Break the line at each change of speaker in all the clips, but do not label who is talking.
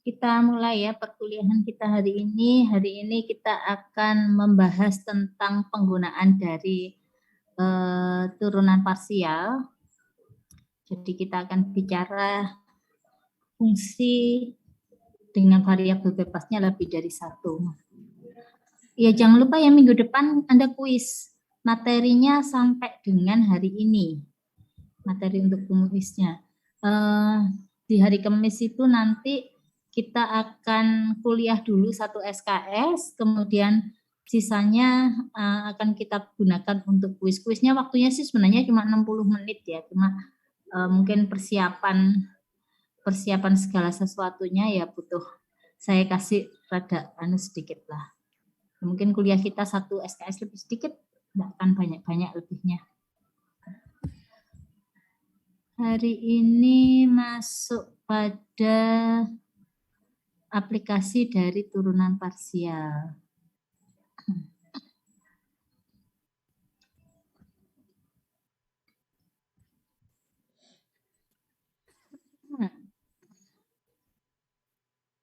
Kita mulai ya perkuliahan kita hari ini. Hari ini kita akan membahas tentang penggunaan dari turunan parsial. Jadi kita akan bicara fungsi dengan variabel bebasnya lebih dari satu. Ya jangan lupa ya minggu depan Anda kuis. Materinya sampai dengan hari ini. Materi untuk kuisnya. Di hari Kamis itu nanti kita akan kuliah dulu satu SKS, kemudian sisanya akan kita gunakan untuk kuis. Kuisnya waktunya sih sebenarnya cuma 60 menit ya, cuma mungkin persiapan segala sesuatunya ya butuh saya kasih rada sedikit lah. Mungkin kuliah kita satu SKS lebih sedikit, nggak akan banyak-banyak lebihnya. Hari ini masuk pada aplikasi dari turunan parsial.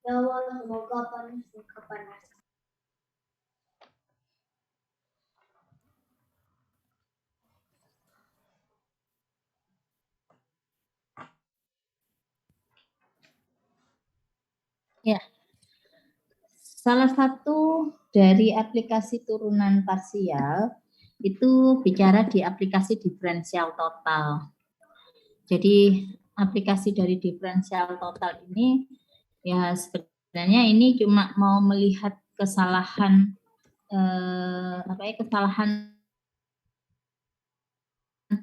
Semoga panas. Ya, salah satu dari aplikasi turunan parsial itu bicara di aplikasi diferensial total. Jadi aplikasi dari diferensial total ini ya sebenarnya ini cuma mau melihat kesalahan kesalahan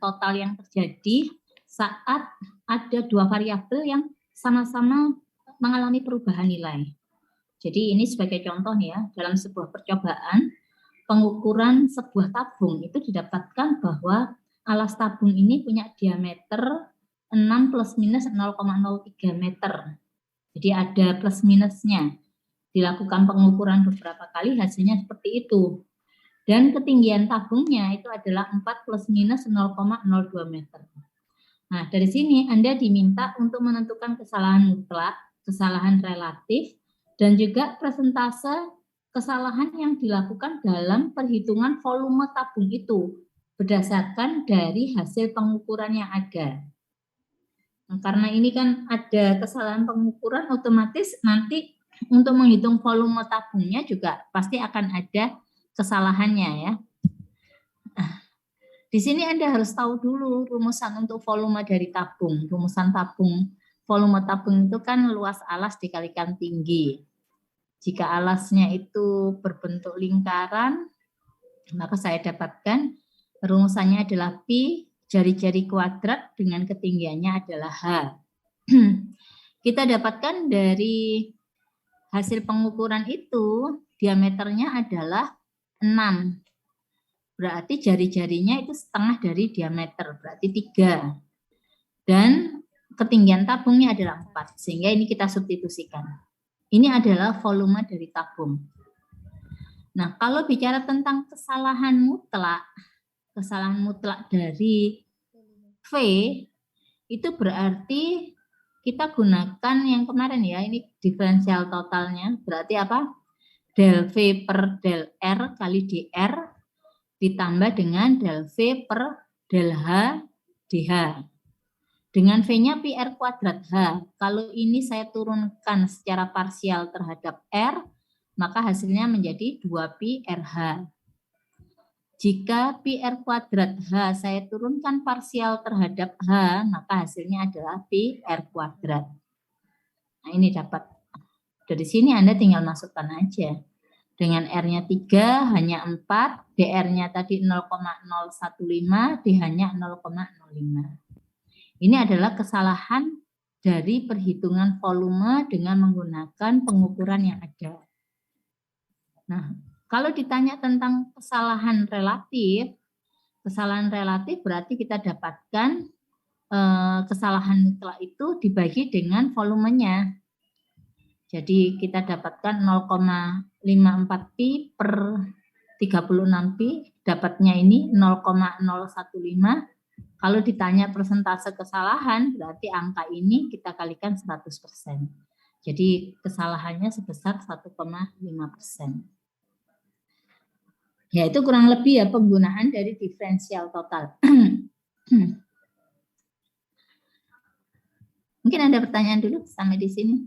total yang terjadi saat ada dua variabel yang sama-sama mengalami perubahan nilai. Jadi ini sebagai contoh ya, dalam sebuah percobaan pengukuran sebuah tabung itu didapatkan bahwa alas tabung ini punya diameter 6 plus minus 0,03 meter. Jadi ada plus minusnya. Dilakukan pengukuran beberapa kali hasilnya seperti itu. Dan ketinggian tabungnya itu adalah 4 plus minus 0,02 meter. Nah, dari sini Anda diminta untuk menentukan kesalahan mutlak, kesalahan relatif, dan juga persentase kesalahan yang dilakukan dalam perhitungan volume tabung itu berdasarkan dari hasil pengukuran yang ada. Nah, karena ini kan ada kesalahan pengukuran, otomatis nanti untuk menghitung volume tabungnya juga pasti akan ada kesalahannya ya. Di sini Anda harus tahu dulu rumusan untuk volume dari tabung. Rumusan tabung, volume tabung itu kan luas alas dikalikan tinggi. Jika alasnya itu berbentuk lingkaran, maka saya dapatkan rumusannya adalah pi jari-jari kuadrat dengan ketinggiannya adalah h. Kita dapatkan dari hasil pengukuran itu diameternya adalah 6. Berarti jari-jarinya itu setengah dari diameter, berarti 3. Dan ketinggian tabungnya adalah 4, sehingga ini kita substitusikan. Ini adalah volume dari tabung. Nah, kalau bicara tentang kesalahan mutlak dari V, itu berarti kita gunakan yang kemarin ya, ini diferensial totalnya, berarti apa? Del V per del R kali dr ditambah dengan del V per del H dH. Dengan V-nya pi R kuadrat H. Kalau ini saya turunkan secara parsial terhadap R, maka hasilnya menjadi 2pi RH. Jika pi R kuadrat H saya turunkan parsial terhadap H, maka hasilnya adalah pi R kuadrat. Nah ini dapat. Dari sini Anda tinggal masukkan aja. Dengan R-nya 3, hanya 4, DR-nya tadi 0,015, DH-nya 0,05. Ini adalah kesalahan dari perhitungan volume dengan menggunakan pengukuran yang ada. Nah, kalau ditanya tentang kesalahan relatif berarti kita dapatkan kesalahan mutlak itu dibagi dengan volumenya. Jadi kita dapatkan 0,54 pi per 36 pi, dapatnya ini 0,015. Kalau ditanya persentase kesalahan, berarti angka ini kita kalikan 100%. Jadi kesalahannya sebesar 1,5%. Ya, itu kurang lebih ya penggunaan dari diferensial total. Mungkin ada pertanyaan dulu sampai di sini.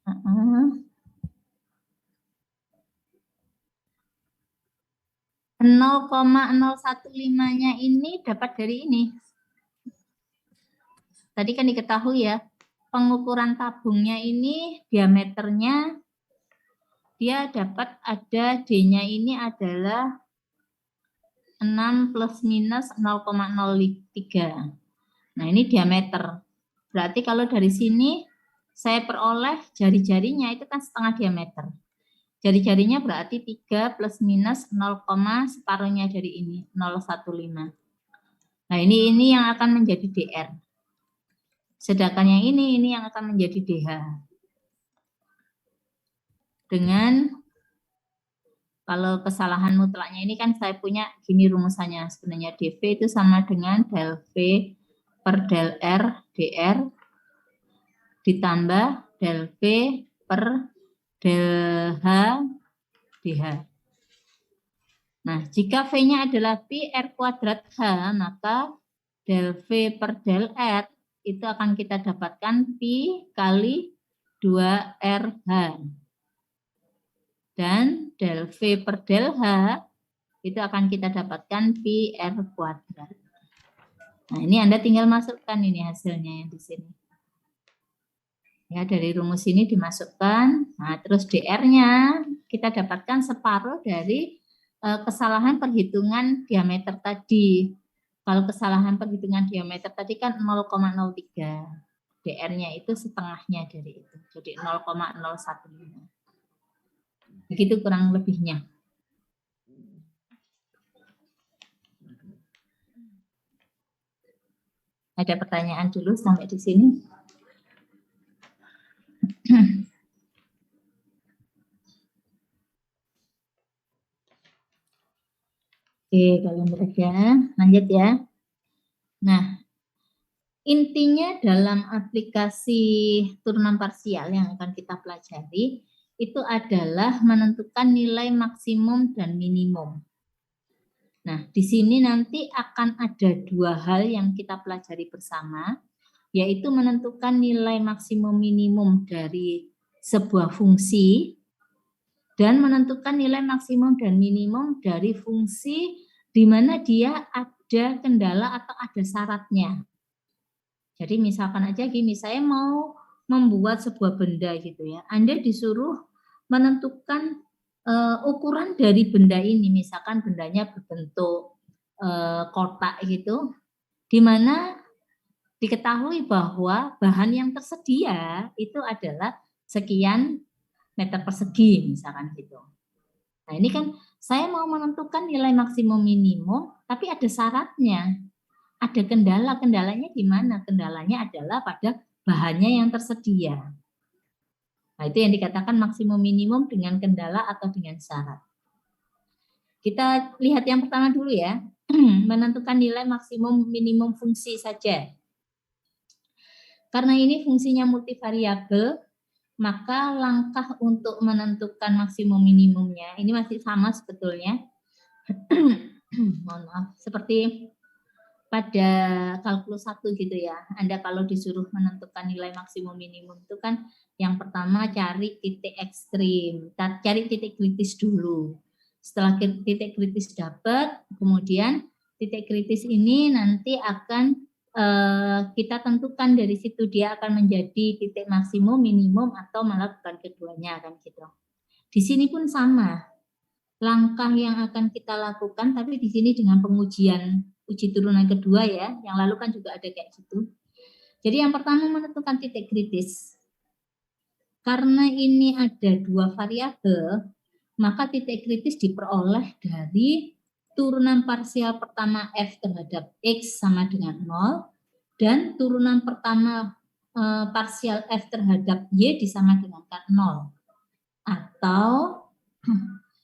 Uh-uh. 0,015-nya ini dapat dari ini. Tadi kan diketahui ya, pengukuran tabungnya ini diameternya dia dapat ada D-nya ini adalah 6 plus minus 0,03. Nah, ini diameter. Berarti kalau dari sini saya peroleh jari-jarinya itu kan setengah diameter. Jari-jarinya berarti 3 plus minus 0, separuhnya dari ini, 0,15. Nah, ini yang akan menjadi DR. Sedangkan yang ini yang akan menjadi DH. Dengan kalau kesalahan mutlaknya ini kan saya punya gini rumusannya. Sebenarnya dV itu sama dengan del V per del R DR ditambah del V per del H DH. Nah, jika V-nya adalah pi R kuadrat H, maka del V per del R itu akan kita dapatkan pi kali 2RH. Dan del V per del H itu akan kita dapatkan pi R kuadrat. Nah, ini Anda tinggal masukkan ini hasilnya yang di sini. Ya, dari rumus ini dimasukkan. Nah, terus DR-nya kita dapatkan separuh dari kesalahan perhitungan diameter tadi. Kalau kesalahan perhitungan diameter tadi kan 0,03. DR-nya itu setengahnya dari itu. Jadi 0,015. Begitu kurang lebihnya. Ada pertanyaan dulu sampai di sini? Oke, kalau mereka lanjut ya. Nah, intinya dalam aplikasi turunan parsial yang akan kita pelajari itu adalah menentukan nilai maksimum dan minimum. Nah, di sini nanti akan ada dua hal yang kita pelajari bersama, yaitu menentukan nilai maksimum minimum dari sebuah fungsi dan menentukan nilai maksimum dan minimum dari fungsi di mana dia ada kendala atau ada syaratnya. Jadi misalkan aja gini, saya mau membuat sebuah benda gitu ya. Anda disuruh menentukan ukuran dari benda ini, misalkan bendanya berbentuk kotak gitu, di mana diketahui bahwa bahan yang tersedia itu adalah sekian meter persegi, misalkan gitu. Nah, ini kan saya mau menentukan nilai maksimum minimum, tapi ada syaratnya. Ada kendala, kendalanya di mana? Kendalanya adalah pada bahannya yang tersedia. Nah, itu yang dikatakan maksimum minimum dengan kendala atau dengan syarat. Kita lihat yang pertama dulu ya, menentukan nilai maksimum minimum fungsi saja. Karena ini fungsinya multivariabel, maka langkah untuk menentukan maksimum minimumnya ini masih sama sebetulnya. Mohon maaf, seperti pada kalkulus 1 gitu ya. Anda kalau disuruh menentukan nilai maksimum minimum itu kan yang pertama cari titik ekstrim, cari titik kritis dulu. Setelah titik kritis dapat, kemudian titik kritis ini nanti akan kita tentukan dari situ dia akan menjadi titik maksimum, minimum atau melakukan keduanya kan gitu. Di sini pun sama. Langkah yang akan kita lakukan tapi di sini dengan pengujian uji turunan kedua ya, yang lalu kan juga ada kayak gitu. Jadi yang pertama menentukan titik kritis. Karena ini ada dua variabel, maka titik kritis diperoleh dari turunan parsial pertama F terhadap X sama dengan 0 dan turunan pertama parsial F terhadap Y disamakan 0. Atau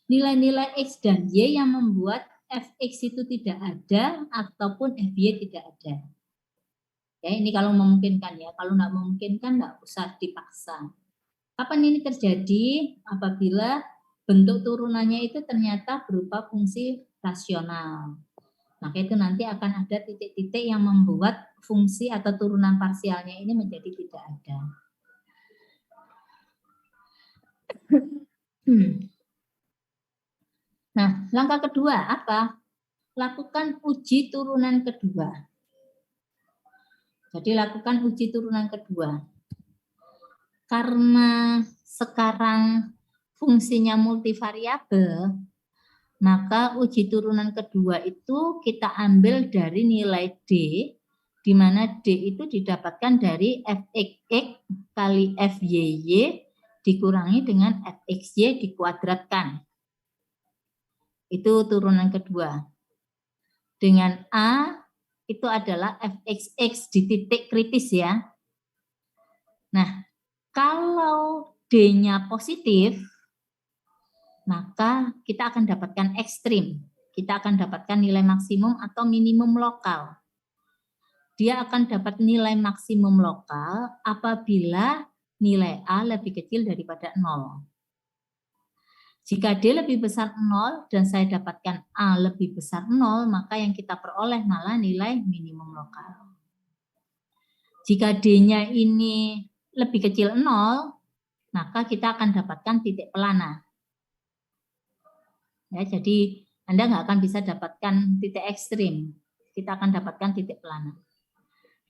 nilai-nilai X dan Y yang membuat fx itu tidak ada ataupun fy tidak ada. Ya, ini kalau memungkinkan ya. Kalau nggak memungkinkan nggak usah dipaksa. Kapan ini terjadi? Apabila bentuk turunannya itu ternyata berupa fungsi rasional. Maka itu nanti akan ada titik-titik yang membuat fungsi atau turunan parsialnya ini menjadi tidak ada. Nah, langkah kedua apa? Lakukan uji turunan kedua. Jadi lakukan uji turunan kedua. Karena sekarang fungsinya multivariabel, maka uji turunan kedua itu kita ambil dari nilai D, di mana D itu didapatkan dari fxx kali fyy dikurangi dengan fxy dikuadratkan. Itu turunan kedua. Dengan A itu adalah fxx di titik kritis ya. Nah, kalau D-nya positif, maka kita akan dapatkan ekstrim. Kita akan dapatkan nilai maksimum atau minimum lokal. Dia akan dapat nilai maksimum lokal apabila nilai A lebih kecil daripada 0. Jika D lebih besar 0 dan saya dapatkan A lebih besar 0, maka yang kita peroleh malah nilai minimum lokal. Jika D-nya ini lebih kecil 0, maka kita akan dapatkan titik pelana. Ya, jadi Anda nggak akan bisa dapatkan titik ekstrim. Kita akan dapatkan titik pelana.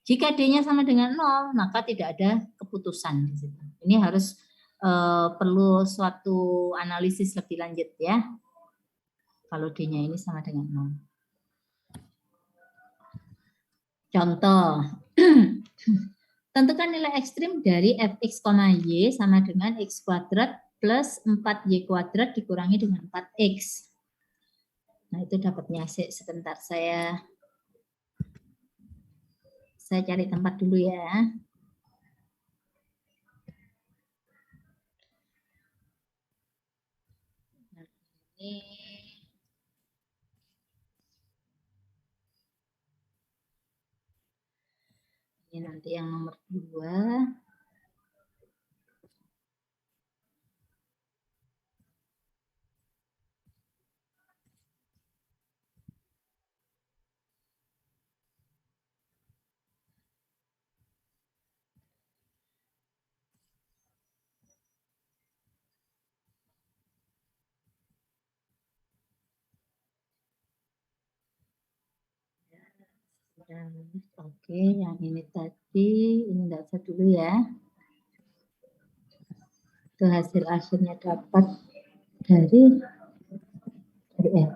Jika D-nya sama dengan 0, maka tidak ada keputusan di situ. Ini harus perlu suatu analisis lebih lanjut ya. Kalau D-nya ini sama dengan 0. Contoh. Tentukan nilai ekstrim dari fx, y sama dengan x kuadrat plus 4y kuadrat dikurangi dengan 4x. Nah, itu dapatnya. Sebentar saya cari tempat dulu ya. Ini nanti yang nomor 2. Oke, yang ini tadi, ini tidak usah dulu ya. Itu hasil-hasilnya dapat dari F.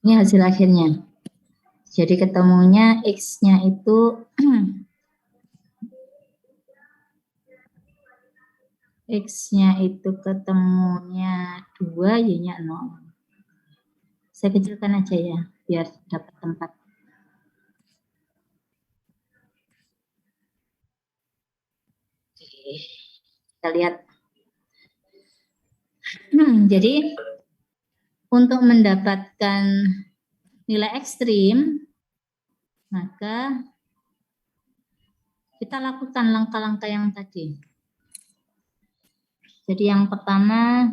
Ini hasil-hasilnya. Jadi ketemunya X-nya itu X-nya itu ketemunya 2, Y-nya 0. Saya kecilkan aja ya, biar dapat tempat. Oke, kita lihat. Jadi, untuk mendapatkan nilai ekstrim, maka kita lakukan langkah-langkah yang tadi. Jadi yang pertama,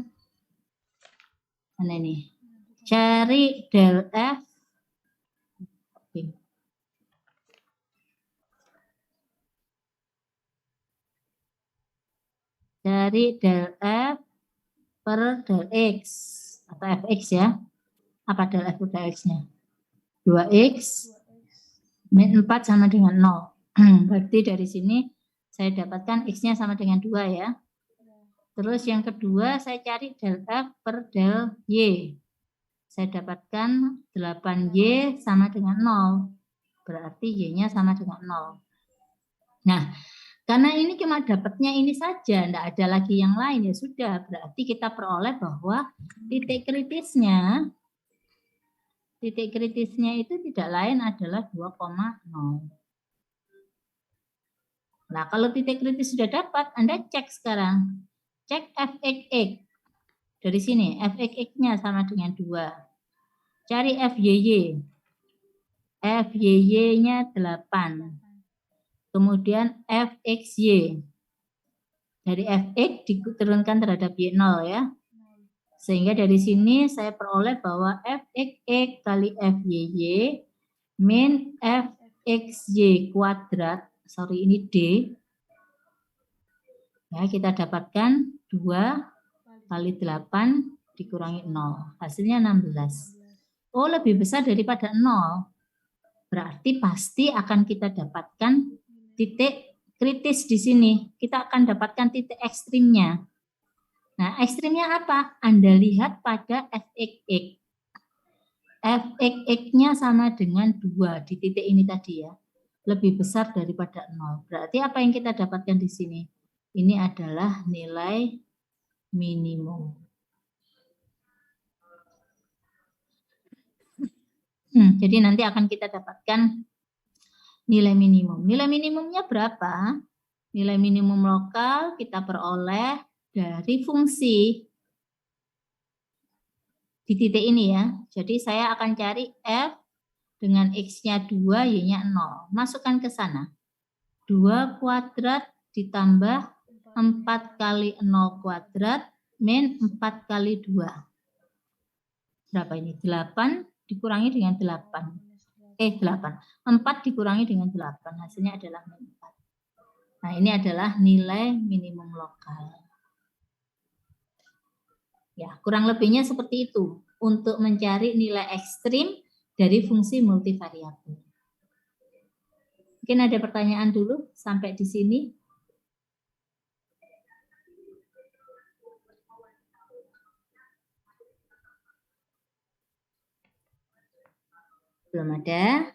mana ini? Cari del F. Cari del F per del X. Atau Fx ya. Apa del F per del X-nya? 2X min 4 sama dengan 0. Berarti dari sini saya dapatkan X-nya sama dengan 2 ya. Terus yang kedua saya cari del F per del Y. Saya dapatkan 8Y sama dengan 0. Berarti Y-nya sama dengan 0. Nah, karena ini cuma dapatnya ini saja, tidak ada lagi yang lain, ya sudah. Berarti kita peroleh bahwa titik kritisnya itu tidak lain adalah 2,0. Nah, kalau titik kritis sudah dapat, Anda cek sekarang. Cek fxx. Dari sini, fxx-nya sama dengan 2. Cari fyy. Fyy-nya 8. Kemudian fxy. Dari fx diturunkan terhadap y0 ya. Sehingga dari sini saya peroleh bahwa fxx kali fyy min fxy kuadrat, sorry ini D, ya kita dapatkan 2 kali 8 dikurangi 0, hasilnya 16. Oh, lebih besar daripada 0, berarti pasti akan kita dapatkan titik kritis di sini, kita akan dapatkan titik ekstrimnya. Nah, ekstrimnya apa? Anda lihat pada fxx. Fxx-nya sama dengan 2 di titik ini tadi ya. Lebih besar daripada 0. Berarti apa yang kita dapatkan di sini? Ini adalah nilai minimum. Jadi nanti akan kita dapatkan nilai minimum. Nilai minimumnya berapa? Nilai minimum lokal kita peroleh dari fungsi di titik ini ya. Jadi saya akan cari f dengan x-nya 2, y-nya 0. Masukkan ke sana. 2 kuadrat ditambah 4 kali 0 kuadrat min 4 kali 2. Berapa ini? 8 dikurangi dengan 8. 8. 4 dikurangi dengan 8. Hasilnya adalah min 4. Nah, ini adalah nilai minimum lokal. Ya, kurang lebihnya seperti itu untuk mencari nilai ekstrim dari fungsi multivariabel. Mungkin ada pertanyaan dulu sampai di sini. Belum ada?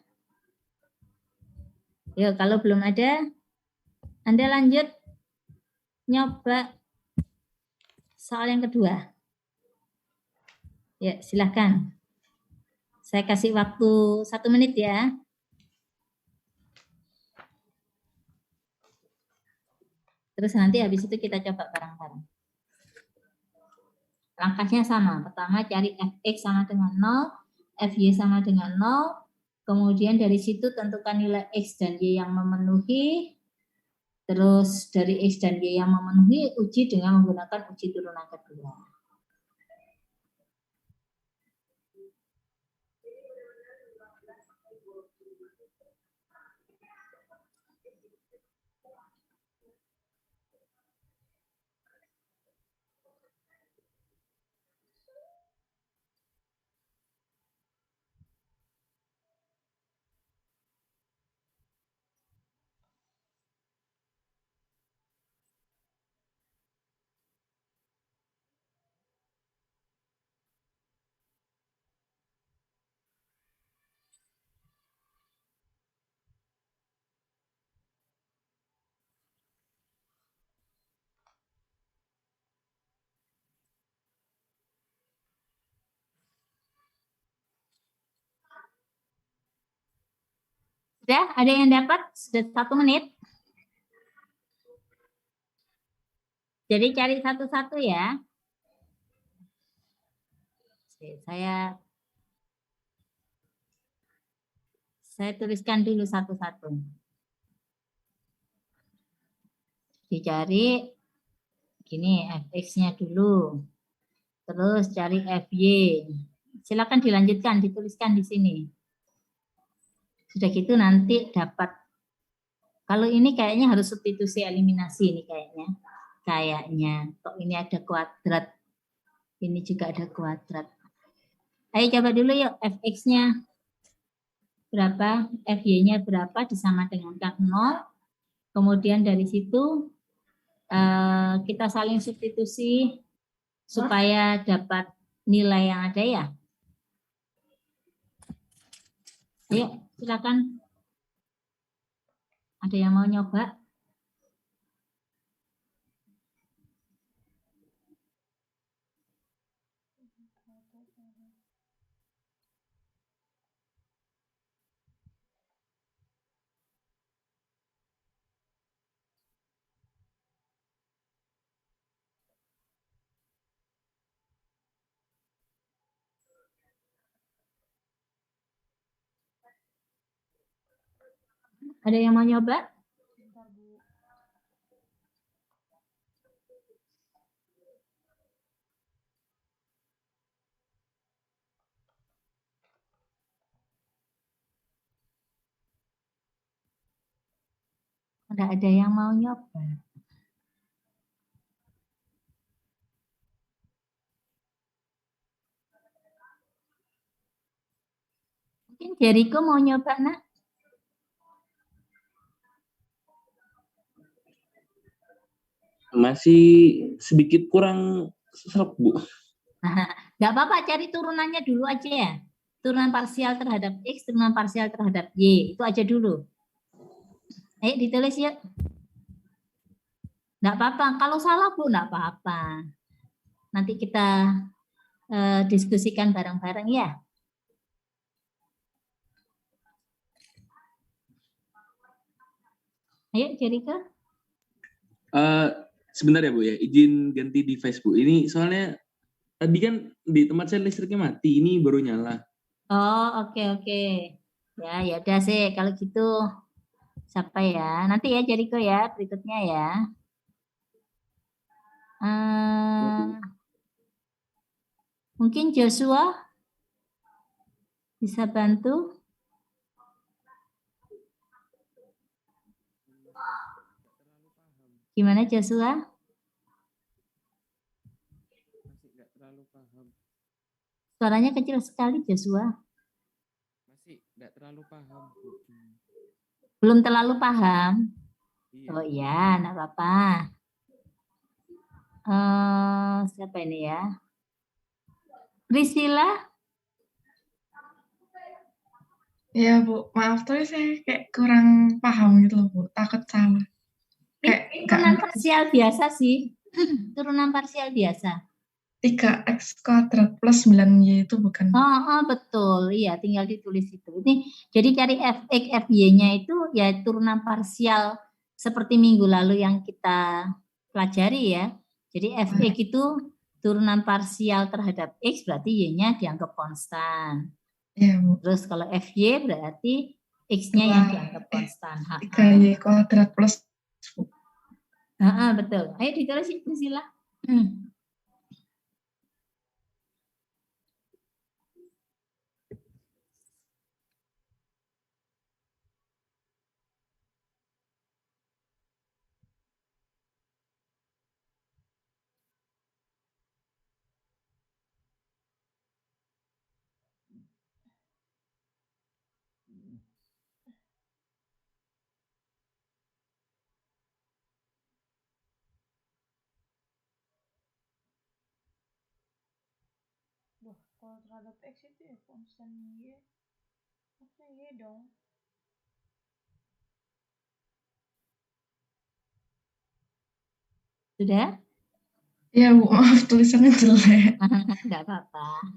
Yuk, kalau belum ada, Anda lanjut nyoba soal yang kedua. Ya, silahkan. Saya kasih waktu 1 menit ya. Terus nanti habis itu kita coba bareng-bareng. Langkahnya sama. Pertama cari fx sama dengan 0, fy sama dengan 0. Kemudian dari situ tentukan nilai x dan y yang memenuhi. Terus dari x dan y yang memenuhi, uji dengan menggunakan uji turunan kedua. Sudah ada yang dapat? Sudah 1 menit. Jadi cari satu-satu ya. Oke, saya tuliskan dulu satu-satu. Dicari gini fx-nya dulu. Terus cari fy. Silakan dilanjutkan, dituliskan di sini. Sudah gitu nanti dapat. Kalau ini kayaknya harus substitusi eliminasi nih kayaknya. Kayaknya. Kok ini ada kuadrat. Ini juga ada kuadrat. Ayo coba dulu yuk fx-nya berapa, fy-nya berapa disama dengan 0. Kemudian dari situ kita saling substitusi supaya dapat nilai yang ada ya. Ayo, silakan. Ada yang mau nyoba? Ada yang mau nyoba?
Bentar, Bu.
Ada yang mau nyoba? Mungkin Jericho mau nyoba, nak?
Masih sedikit kurang serap, Bu.
Nggak apa-apa, cari turunannya dulu aja ya. Turunan parsial terhadap X, turunan parsial terhadap Y. Itu aja dulu. Ayo ditulis ya. Nggak apa-apa. Kalau salah, Bu, nggak apa-apa. Nanti kita diskusikan bareng-bareng ya. Ayo, Jericho.
Sebentar ya Bu ya, izin ganti device Bu. Ini soalnya tadi kan di tempat saya listriknya mati, ini baru nyala.
Oh, oke. Ya udah sih. Kalau gitu, siapa ya? Nanti ya, Jericho ya, berikutnya ya. Mungkin Joshua bisa bantu. Gimana Joshua?
Masih nggak terlalu paham.
Suaranya kecil sekali Joshua.
Masih nggak terlalu paham, Bu.
Belum terlalu paham?
Iya.
Oh iya, enggak apa-apa. Siapa ini ya? Priscilla?
Ya Bu, maaf tapi saya kayak kurang paham gitu loh Bu, takut salah.
Ini turunan parsial biasa sih. Turunan parsial biasa.
3x kuadrat plus 9y itu bukan?
Betul. Iya, tinggal ditulis itu. Ini jadi cari fx, fy-nya itu ya turunan parsial seperti minggu lalu yang kita pelajari ya. Jadi fx itu turunan parsial terhadap x berarti y-nya dianggap konstan.
Iya Bu.
Terus kalau fy berarti x-nya yang dianggap konstan.
3y kuadrat plus.
Betul. Ayo ditulis Priscilla.
Duh, kalau terhadap X itu ya konstan Y. Harusnya Y dong.
Sudah?
Ya Bu, maaf tulisannya jelek.
Enggak apa-apa.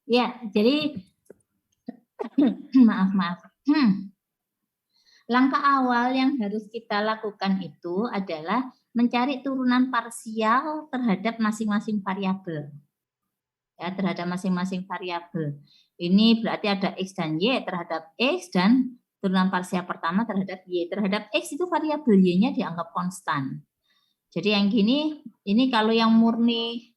Ya, jadi maaf. Langkah awal yang harus kita lakukan itu adalah mencari turunan parsial terhadap masing-masing variabel. Ya, terhadap masing-masing variabel. Ini berarti ada X dan Y terhadap X dan turunan parsial pertama terhadap Y. Terhadap X itu variabel Y-nya dianggap konstan. Jadi yang gini, ini kalau yang murni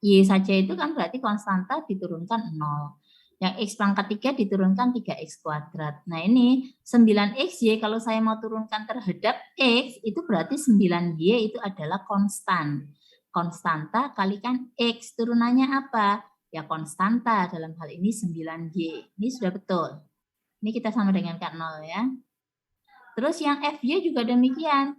Y saja itu kan berarti konstanta diturunkan 0. Yang X pangkat 3 diturunkan 3X kuadrat. Nah ini 9XY kalau saya mau turunkan terhadap X itu berarti 9Y itu adalah konstan. Konstanta kalikan X turunannya apa? Ya konstanta dalam hal ini 9Y. Ini sudah betul. Ini kita sama dengan K0 ya. Terus yang FY juga demikian.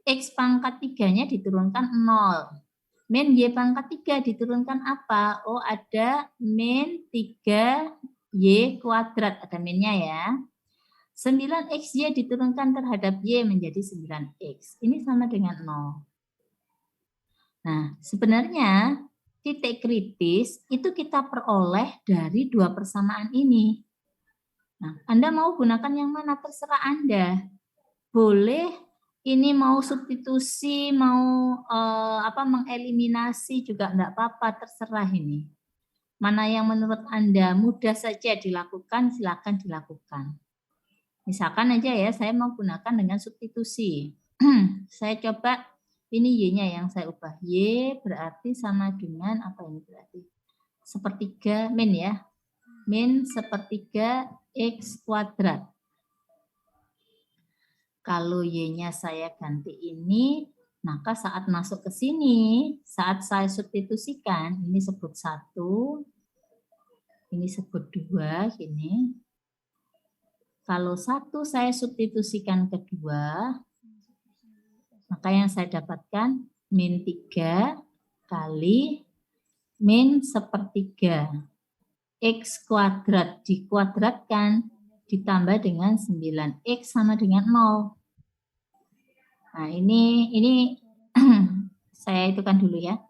X pangkat 3-nya diturunkan 0. Min Y pangkat 3 diturunkan apa? Oh ada min 3Y kuadrat. Ada minnya ya. 9XY diturunkan terhadap Y menjadi 9X. Ini sama dengan 0. Nah sebenarnya titik kritis itu kita peroleh dari dua persamaan ini. Nah, Anda mau gunakan yang mana? Terserah Anda. Boleh ini mau substitusi, mau mengeliminasi juga enggak apa-apa, terserah ini. Mana yang menurut Anda mudah saja dilakukan, silakan dilakukan. Misalkan aja ya, saya mau gunakan dengan substitusi. Saya coba ini Y-nya yang saya ubah. Y berarti sama dengan apa ini berarti? Sepertiga min ya. Min sepertiga X kuadrat. Kalau Y-nya saya ganti ini, maka saat masuk ke sini, saat saya substitusikan, ini sebut 1, ini sebut 2, gini. Kalau 1 saya substitusikan ke 2, maka yang saya dapatkan min 3 kali min sepertiga X kuadrat dikuadratkan ditambah dengan 9X sama dengan 0. Nah ini saya hitungkan dulu ya.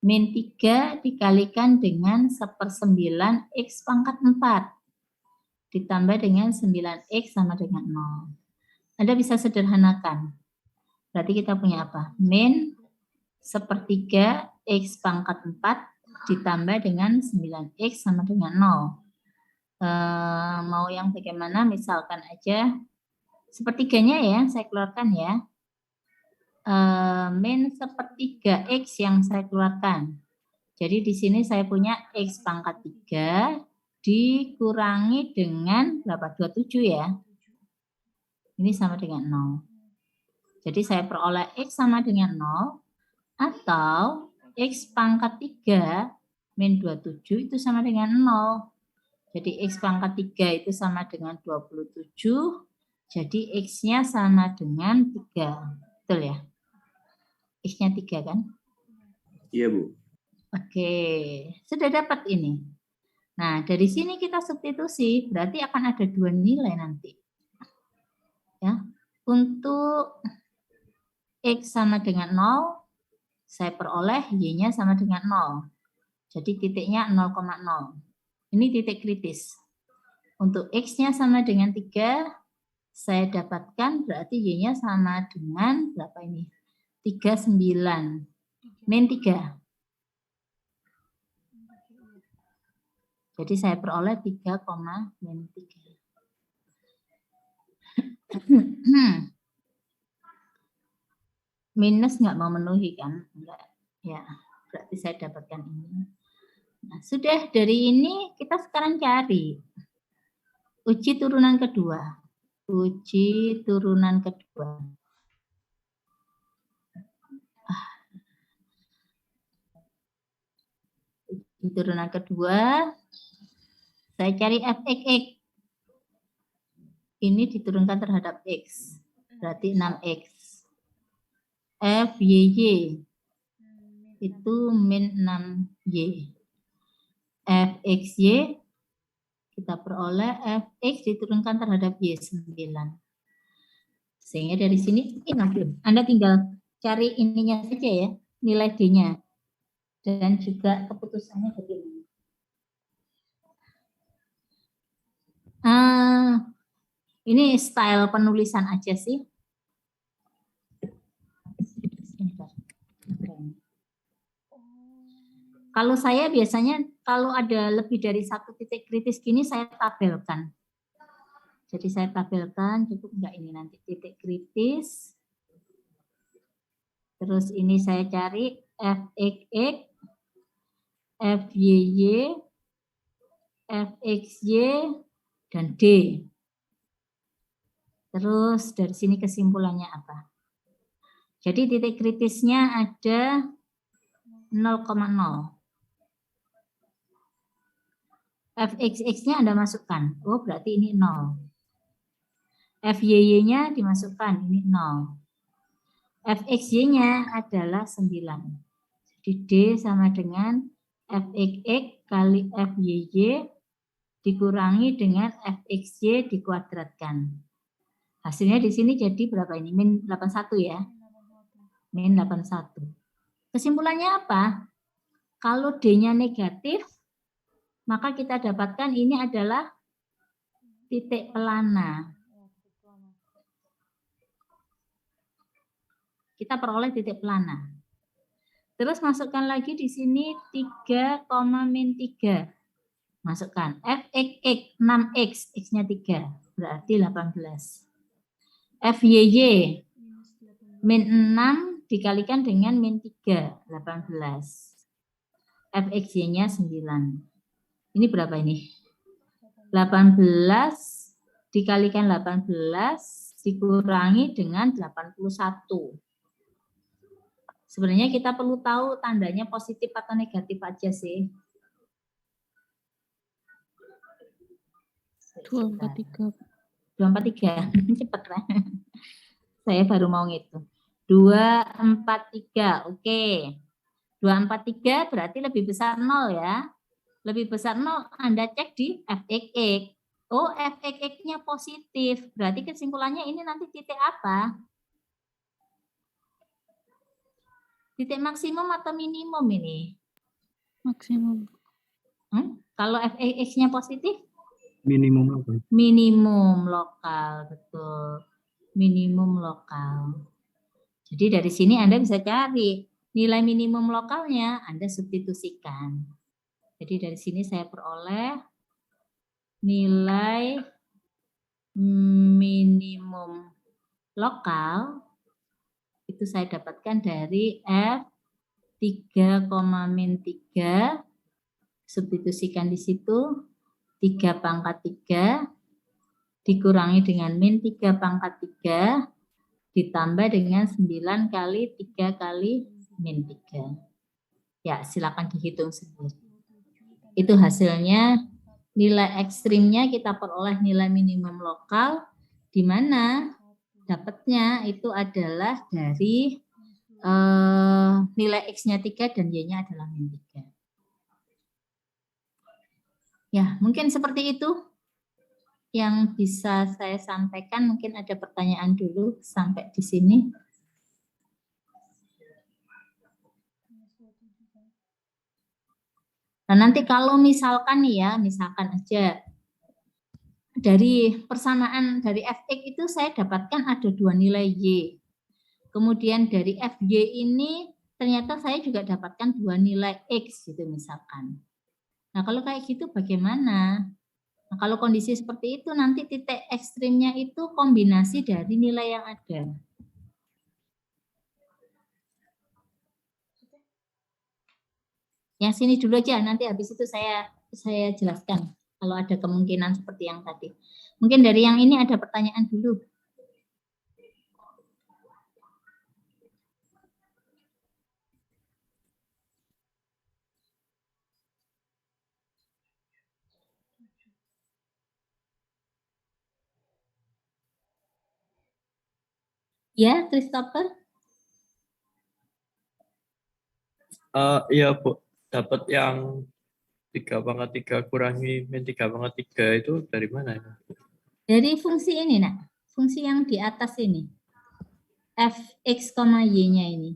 Min 3 dikalikan dengan 1/9 X pangkat 4 ditambah dengan 9X sama dengan 0. Anda bisa sederhanakan. Berarti kita punya apa? Min sepertiga X pangkat 4 ditambah dengan 9X sama dengan 0. Mau yang bagaimana? Misalkan aja sepertiganya ya, saya keluarkan ya. Min sepertiga X yang saya keluarkan. Jadi di sini saya punya X pangkat 3 dikurangi dengan berapa? 27 ya. Ini sama dengan 0. Jadi saya peroleh X sama dengan 0 atau X pangkat 3 min 27 itu sama dengan 0. Jadi X pangkat 3 itu sama dengan 27. Jadi X-nya sama dengan 3. Betul ya? X-nya 3 kan?
Iya, Bu.
Oke, sudah dapat ini. Nah, dari sini kita substitusi, berarti akan ada 2 nilai nanti. Ya. Untuk X sama dengan 0, saya peroleh Y-nya sama dengan 0. Jadi titiknya 0,0. Ini titik kritis. Untuk X-nya sama dengan 3, saya dapatkan berarti Y-nya sama dengan berapa ini? 39. Min 3. Jadi saya peroleh 3, min 3. Minus nggak memenuhi kan? Enggak. Ya, berarti saya dapatkan ini. Nah, sudah dari ini kita sekarang cari uji turunan kedua. Uji turunan kedua. Uji turunan kedua, saya cari f(x). Ini diturunkan terhadap X. Berarti 6X. FYY itu min 6Y. FXY kita peroleh Fx diturunkan terhadap Y 9. Sehingga dari sini ini Anda tinggal cari ininya saja ya, nilai D-nya. Dan juga keputusannya bagaimana. Ini style penulisan aja sih. Kalau saya biasanya kalau ada lebih dari 1 titik kritis gini saya tabelkan. Jadi saya tabelkan, cukup enggak ini nanti titik kritis. Terus ini saya cari Fxx, Fyy, Fxy, dan D. Terus dari sini kesimpulannya apa? Jadi titik kritisnya ada 0,0. Fxx-nya Anda masukkan. Oh, berarti ini 0. Fyy-nya dimasukkan. Ini 0. Fxy-nya adalah 9. Jadi D sama dengan Fxx kali Fyy dikurangi dengan Fxy dikuadratkan. Hasilnya di sini jadi berapa ini? Min 81 ya. Min 81. Kesimpulannya apa? Kalau D-nya negatif, maka kita dapatkan ini adalah titik pelana. Kita peroleh titik pelana. Terus masukkan lagi di sini 3, min 3. Masukkan fx 6x, x-nya 3, berarti 18. FYY, min 6 dikalikan dengan min 3, 18. FXY-nya 9. Ini berapa ini? 18 dikalikan 18 dikurangi dengan 81. Sebenarnya kita perlu tahu tandanya positif atau negatif aja sih.
243.
243, cepet lah. Saya baru mau ngitung. 243, oke. 243 berarti lebih besar 0 ya. Lebih besar 0, Anda cek di fxx. Oh, fxx-nya positif. Berarti kesimpulannya ini nanti titik apa? Titik maksimum atau minimum ini?
Maksimum.
Kalau fxx-nya positif?
Minimum apa?
Minimum lokal, betul. Minimum lokal. Jadi dari sini Anda bisa cari nilai minimum lokalnya, Anda substitusikan. Jadi dari sini saya peroleh nilai minimum lokal itu saya dapatkan dari F 3, min 3, substitusikan di situ 3 pangkat 3 dikurangi dengan min 3 pangkat 3 ditambah dengan 9 kali 3 kali min 3. Ya, silakan dihitung sendiri. Itu hasilnya, nilai ekstrimnya kita peroleh nilai minimum lokal, di mana dapatnya itu adalah dari nilai X-nya 3 dan Y-nya adalah min 3. Ya, mungkin seperti itu yang bisa saya sampaikan. Mungkin ada pertanyaan dulu sampai di sini. Nah, nanti kalau misalkan nih ya, misalkan aja dari persamaan dari fx itu saya dapatkan ada 2 nilai y. Kemudian dari fy ini ternyata saya juga dapatkan 2 nilai x gitu misalkan. Nah, kalau kayak gitu bagaimana? Nah, kalau kondisi seperti itu nanti titik ekstrimnya itu kombinasi dari nilai yang ada. Yang sini dulu aja, nanti habis itu saya jelaskan kalau ada kemungkinan seperti yang tadi. Mungkin dari yang ini ada pertanyaan dulu. Ya, Christopher?
Iya Bu, dapat yang 3 pangkat 3 kurangi min 3 pangkat 3 itu dari mana ya?
Dari fungsi ini, nak. Fungsi yang di atas ini. Fx, y-nya ini.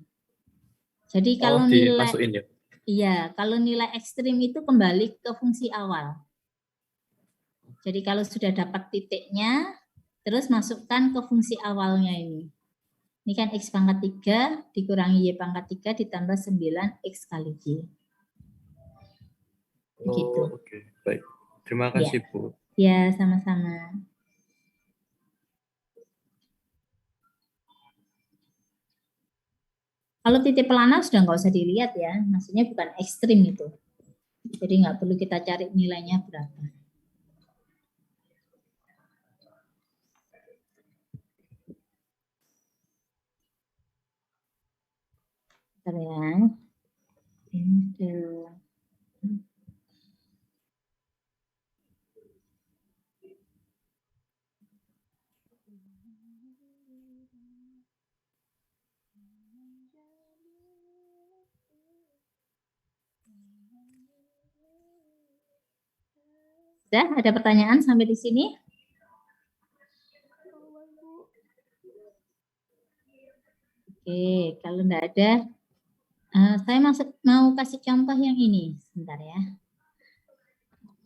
Jadi kalau nilai,
dimasukin ya?
iya, kalau nilai ekstrim itu kembali ke fungsi awal. Jadi kalau sudah dapat titiknya, terus masukkan ke fungsi awalnya ini. Ini kan X pangkat 3 dikurangi Y pangkat 3 ditambah 9 X kali Y. Begitu.
Oke. Baik. Terima kasih Bu.
Ya, sama-sama. Kalau titik pelana sudah nggak usah dilihat ya, maksudnya bukan ekstrim itu. Jadi nggak perlu kita cari nilainya berapa. Bentar ya. Sudah ada pertanyaan sampai di sini? Oke, kalau enggak ada, saya mau kasih contoh yang ini. Sebentar ya.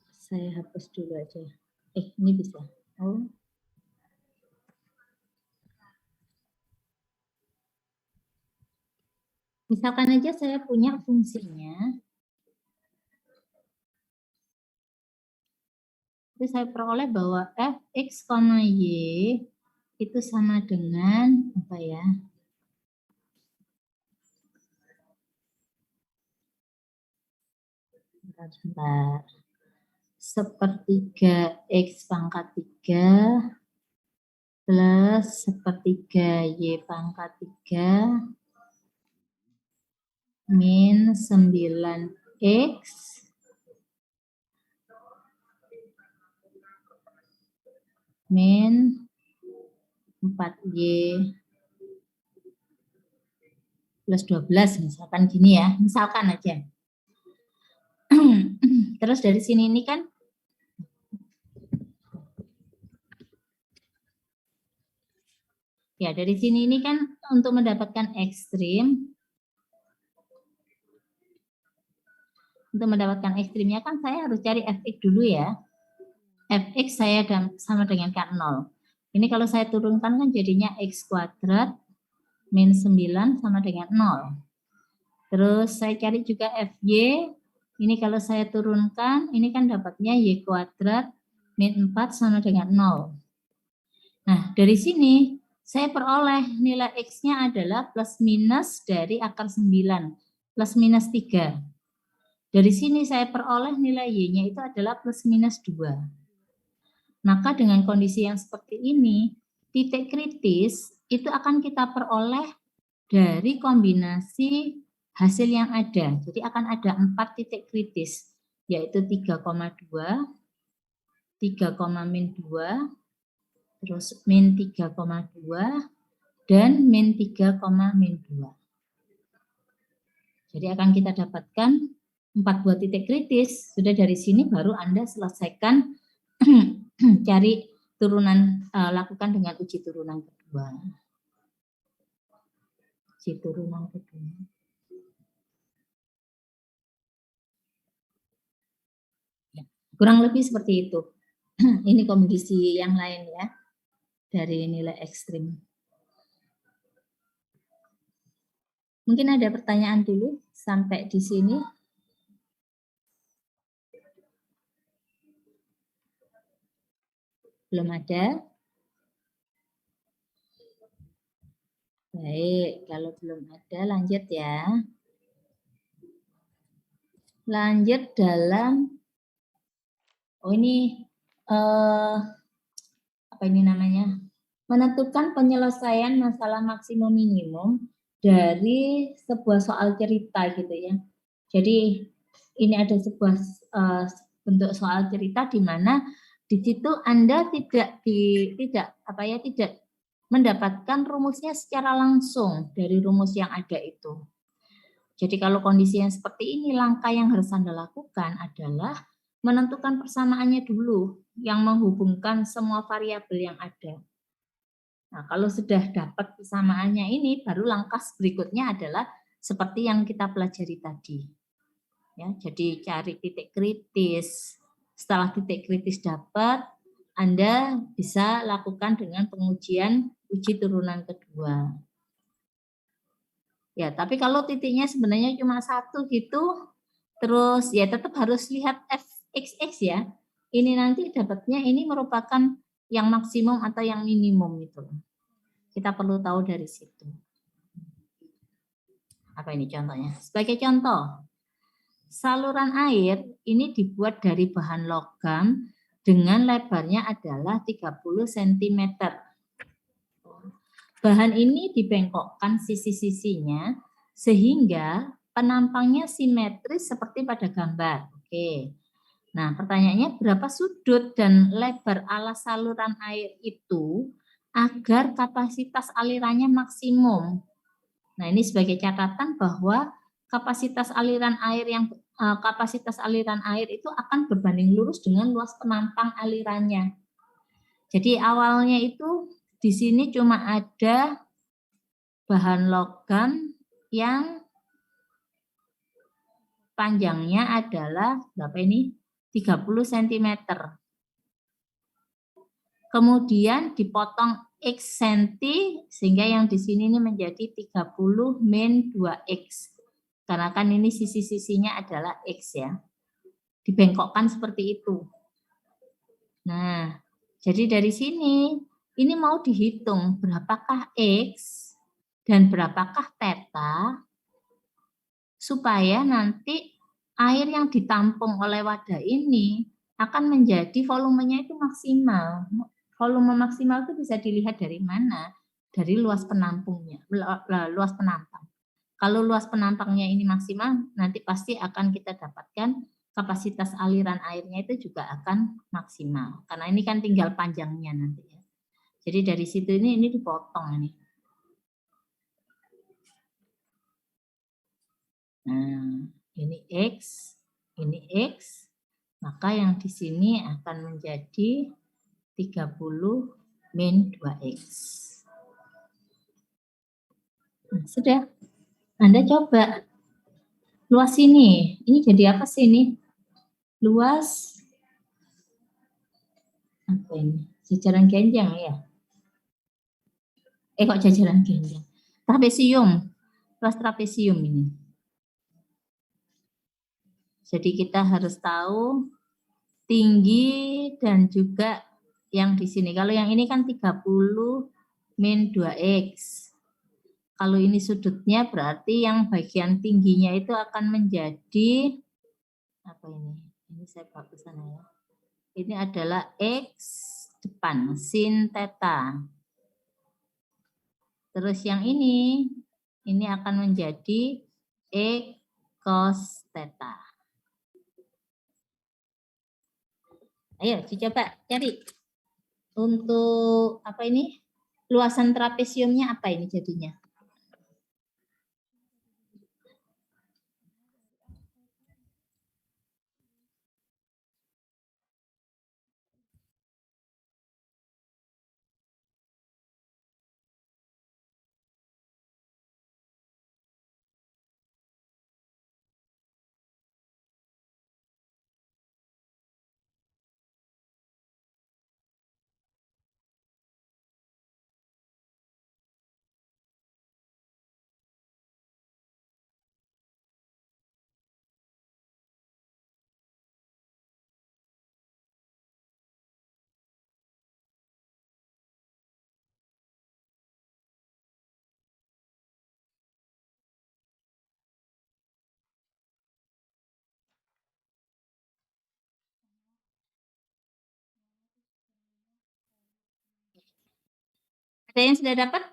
Saya hapus dulu aja. Ini bisa. Oh. Misalkan aja saya punya fungsinya itu saya peroleh bahwa fx, y itu sama dengan apa ya? Bentar. Sepertiga x pangkat 3 plus sepertiga y pangkat 3 min 9x min 4y plus 12 misalkan gini ya, misalkan aja. Terus dari sini ini kan ya dari sini ini kan untuk mendapatkan ekstrim, untuk mendapatkan ekstrimnya kan saya harus cari fx dulu ya. Fx saya sama dengan K0. Ini kalau saya turunkan kan jadinya x kuadrat min 9 sama dengan 0. Terus saya cari juga fy. Ini kalau saya turunkan, ini kan dapatnya y kuadrat min 4 sama dengan 0. Nah, dari sini saya peroleh nilai x-nya adalah plus minus dari akar 9, plus minus 3. Dari sini saya peroleh nilai y-nya itu adalah plus minus 2. Maka dengan kondisi yang seperti ini, titik kritis itu akan kita peroleh dari kombinasi hasil yang ada. Jadi akan ada 4 titik kritis, yaitu 3,2, 3,-2, terus min 3,2, dan min 3,-2. Jadi akan kita dapatkan 4 buah titik kritis. Sudah dari sini baru Anda selesaikan cari turunan, lakukan dengan uji turunan kedua. Uji turunan kedua. Ya, kurang lebih seperti itu. Ini kondisi yang lain ya, dari nilai ekstrim. Mungkin ada pertanyaan dulu sampai di sini. Belum ada? Baik, kalau belum ada lanjut ya. Lanjut dalam, apa ini namanya? Menentukan penyelesaian masalah maksimum minimum dari sebuah soal cerita gitu ya. Jadi ini ada sebuah bentuk soal cerita di mana di situ Anda tidak mendapatkan rumusnya secara langsung dari rumus yang ada itu. Jadi kalau kondisi yang seperti ini, langkah yang harus Anda lakukan adalah menentukan persamaannya dulu yang menghubungkan semua variabel yang ada. Nah, kalau sudah dapat persamaannya ini, baru langkah berikutnya adalah seperti yang kita pelajari tadi. Ya, jadi cari titik kritis. Setelah titik kritis dapat, Anda bisa lakukan dengan pengujian uji turunan kedua. Ya, tapi kalau titiknya sebenarnya cuma 1 gitu, terus ya tetap harus lihat fxx ya. Ini nanti dapatnya ini merupakan yang maksimum atau yang minimum itu. Kita perlu tahu dari situ. Apa ini contohnya? Sebagai contoh, saluran air ini dibuat dari bahan logam dengan lebarnya adalah 30 cm. Bahan ini dibengkokkan sisi-sisinya sehingga penampangnya simetris seperti pada gambar. Oke. Nah, pertanyaannya berapa sudut dan lebar alas saluran air itu agar kapasitas alirannya maksimum. Nah, ini sebagai catatan bahwa kapasitas aliran air itu akan berbanding lurus dengan luas penampang alirannya. Jadi awalnya itu di sini cuma ada bahan logam yang panjangnya adalah berapa ini? 30 cm. Kemudian dipotong X senti sehingga yang di sini ini menjadi 30 min 2X. Karena kan ini sisi-sisinya adalah X ya. Dibengkokkan seperti itu. Nah, jadi dari sini, ini mau dihitung berapakah X dan berapakah theta, supaya nanti air yang ditampung oleh wadah ini akan menjadi volumenya itu maksimal. Volume maksimal itu bisa dilihat dari mana? Dari luas penampungnya, luas penampang. Kalau luas penampangnya ini maksimal, nanti pasti akan kita dapatkan kapasitas aliran airnya itu juga akan maksimal. Karena ini kan tinggal panjangnya nanti ya. Jadi dari situ ini dipotong ini. Nah, ini X, ini X, maka yang di sini akan menjadi 30 min 2X. Nah, sudah. Anda coba. Luas ini jadi apa sih ini? Luas apa ini? Jajaran genjang ya? Kok jajaran genjang? Trapesium. Luas trapesium ini. Jadi kita harus tahu tinggi dan juga yang di sini. Kalau yang ini kan 30 min 2X. Kalau ini sudutnya berarti yang bagian tingginya itu akan menjadi apa ini? Ini saya bawa ke sana ya. Ini adalah X depan sin theta. Terus yang ini akan menjadi X cos theta. Ayo dicoba cari. Untuk apa ini? Luasan trapesiumnya apa ini jadinya? Ada yang sudah dapat?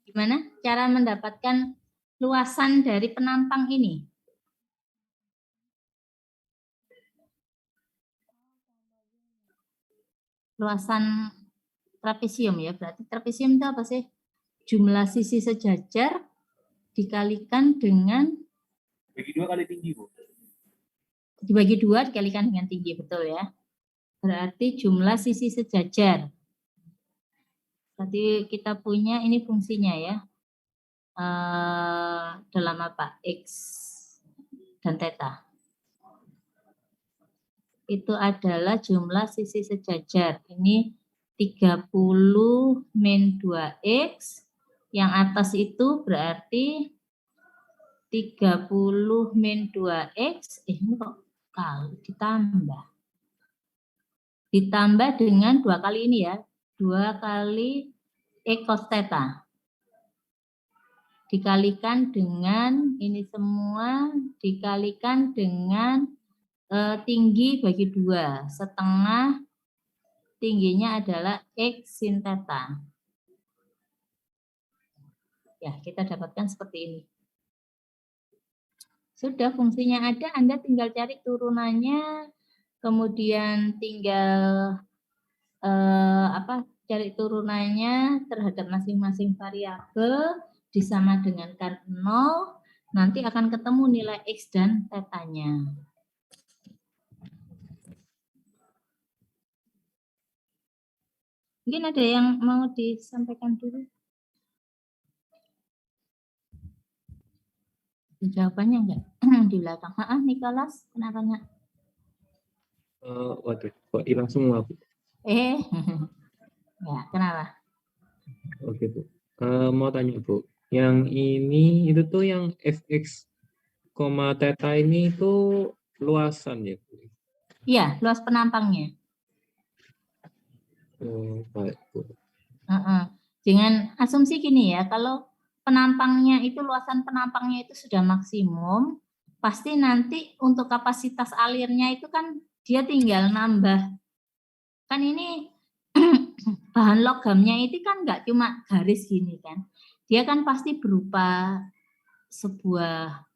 Gimana cara mendapatkan luasan dari penampang ini? Luasan trapesium ya, berarti trapesium itu apa sih? Jumlah sisi sejajar dikalikan dengan
Bagi 2 kali tinggi, Bu.
dibagi 2 dikalikan dengan tinggi, betul ya. Berarti jumlah sisi sejajar. Berarti kita punya ini fungsinya ya. Dalam apa? X dan theta. Itu adalah jumlah sisi sejajar. Ini 30 min 2X. Yang atas itu berarti 30 min 2X. Ini kok kali ditambah. Ditambah dengan 2 kali ini ya. 2 kali X cos theta. Dikalikan dengan ini semua, dikalikan dengan tinggi bagi 2. Setengah tingginya adalah X sin theta. Ya, kita dapatkan seperti ini. Sudah fungsinya ada, Anda tinggal cari turunannya, kemudian tinggal cari turunannya terhadap masing-masing variabel disama dengan kan 0, nanti akan ketemu nilai X dan theta-nya. Mungkin ada yang mau disampaikan dulu? Jawabannya enggak di belakang. Nicholas, kenapa enggak?
Waduh, kok hilang semua, Bu?
Ya, kenapa?
Oke, Bu. Mau tanya, Bu. Yang ini, itu tuh yang fx, theta ini itu luasan ya, Bu?
Iya, luas penampangnya.
Oh, baik, Bu.
Dengan asumsi gini ya, kalau penampangnya itu, luasan penampangnya itu sudah maksimum, pasti nanti untuk kapasitas alirnya itu kan dia tinggal nambah. Kan ini bahan logamnya itu kan nggak cuma garis gini kan. Dia kan pasti berupa sebuah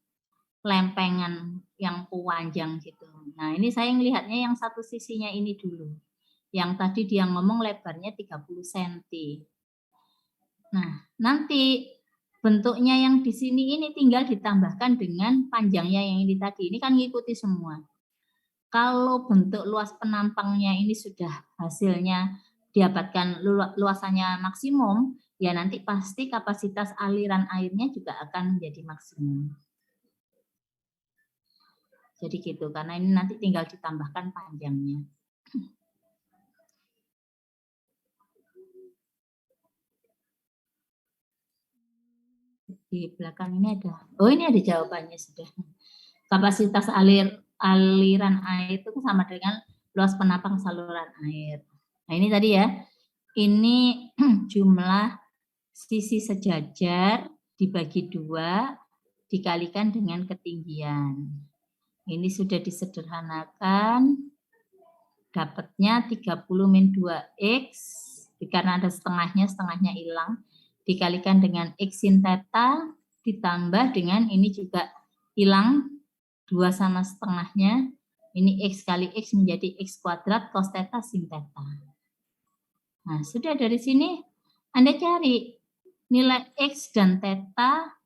lempengan yang panjang gitu. Nah, ini saya melihatnya yang satu sisinya ini dulu. Yang tadi dia ngomong lebarnya 30 cm. Nah, nanti bentuknya yang di sini ini tinggal ditambahkan dengan panjangnya yang ini tadi. Ini kan ngikuti semua. Kalau bentuk luas penampangnya ini sudah hasilnya didapatkan luasannya maksimum, ya nanti pasti kapasitas aliran airnya juga akan menjadi maksimum. Jadi gitu, karena ini nanti tinggal ditambahkan panjangnya. Di belakang ini ada, ini ada jawabannya sudah. Kapasitas aliran air itu sama dengan luas penampang saluran air. Nah ini tadi ya, ini jumlah sisi sejajar dibagi 2 dikalikan dengan ketinggian. Ini sudah disederhanakan, dapatnya 30 min 2x, karena ada setengahnya hilang, dikalikan dengan x sin theta, ditambah dengan ini juga hilang, 2 sama setengahnya, ini x kali x menjadi x kuadrat cos theta sin theta. Nah, sudah dari sini Anda cari nilai x dan theta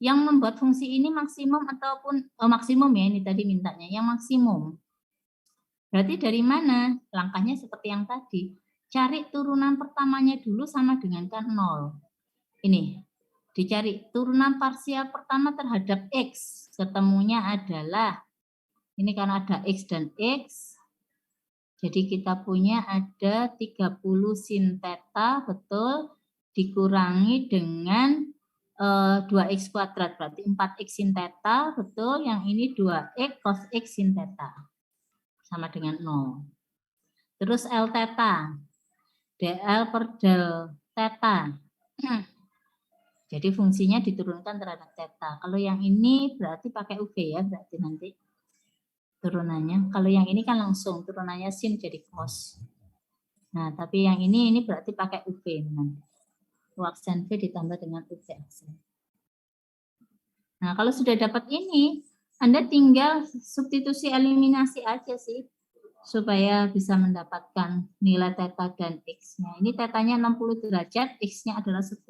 yang membuat fungsi ini maksimum ataupun maksimum ya, ini tadi mintanya yang maksimum. Berarti dari mana? Langkahnya seperti yang tadi. Cari turunan pertamanya dulu sama dengan kan 0. Ini dicari turunan parsial pertama terhadap x. Ketemunya adalah ini kan ada x dan x. Jadi kita punya ada 30 sin theta, betul, dikurangi dengan 2x kuadrat, berarti 4x sin theta, betul, yang ini 2x cos x sin theta, sama dengan 0. Terus L theta, dl per del theta. Jadi fungsinya diturunkan terhadap theta. Kalau yang ini berarti pakai UV ya, berarti nanti turunannya. Kalau yang ini kan langsung turunannya sin jadi cos. Nah, tapi yang ini berarti pakai UV nanti. U aksen V ditambah dengan UV aksen. Nah, kalau sudah dapat ini, Anda tinggal substitusi eliminasi aja sih, supaya bisa mendapatkan nilai theta dan x-nya. Ini tetanya 60 derajat, x-nya adalah 10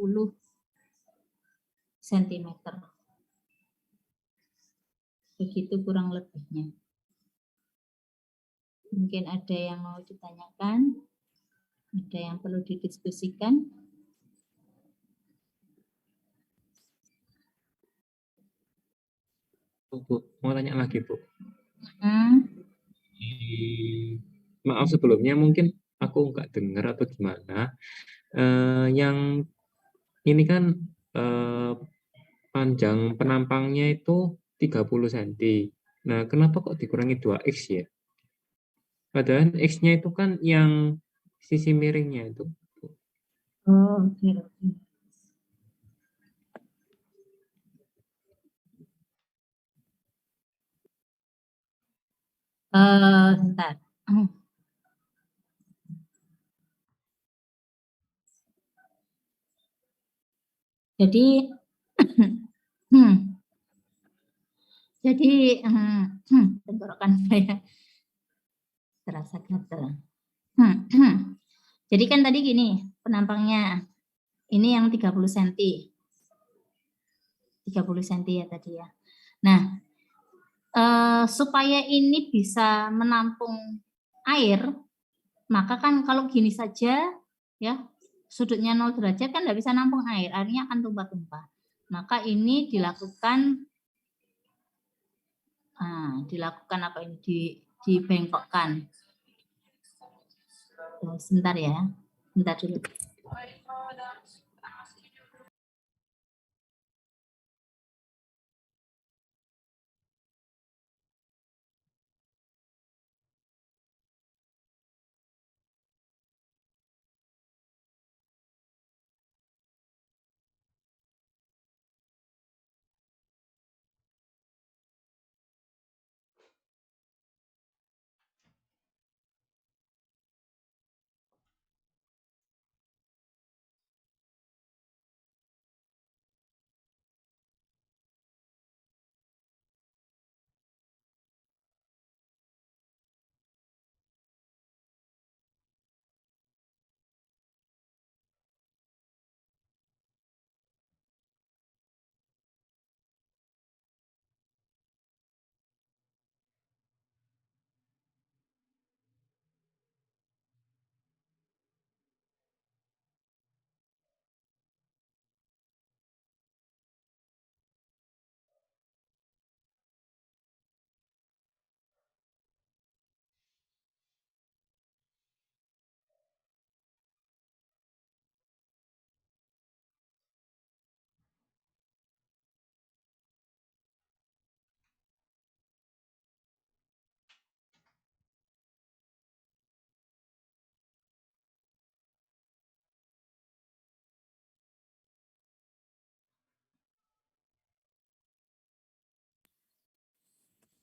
cm. Begitu kurang lebihnya. Mungkin ada yang mau ditanyakan, ada yang perlu didiskusikan.
Bu, mau tanya lagi, Bu.
Hmm.
Maaf sebelumnya mungkin aku nggak dengar atau gimana. Yang ini kan panjang penampangnya itu 30 cm. Nah, kenapa kok dikurangi 2x ya? Padahal x-nya itu kan yang sisi miringnya itu.
Oh, oke. Bentar. Jadi, tenggorokan saya terasa gatal. Jadi kan tadi gini, penampangnya ini yang 30 cm. 30 cm ya tadi ya. Nah, supaya ini bisa menampung air, maka kan kalau gini saja ya, sudutnya 0 derajat kan nggak bisa nampung air, airnya akan tumpah-tumpah. Maka ini dilakukan dilakukan apa ini? Dibengkokkan. Sebentar ya. Sebentar dulu.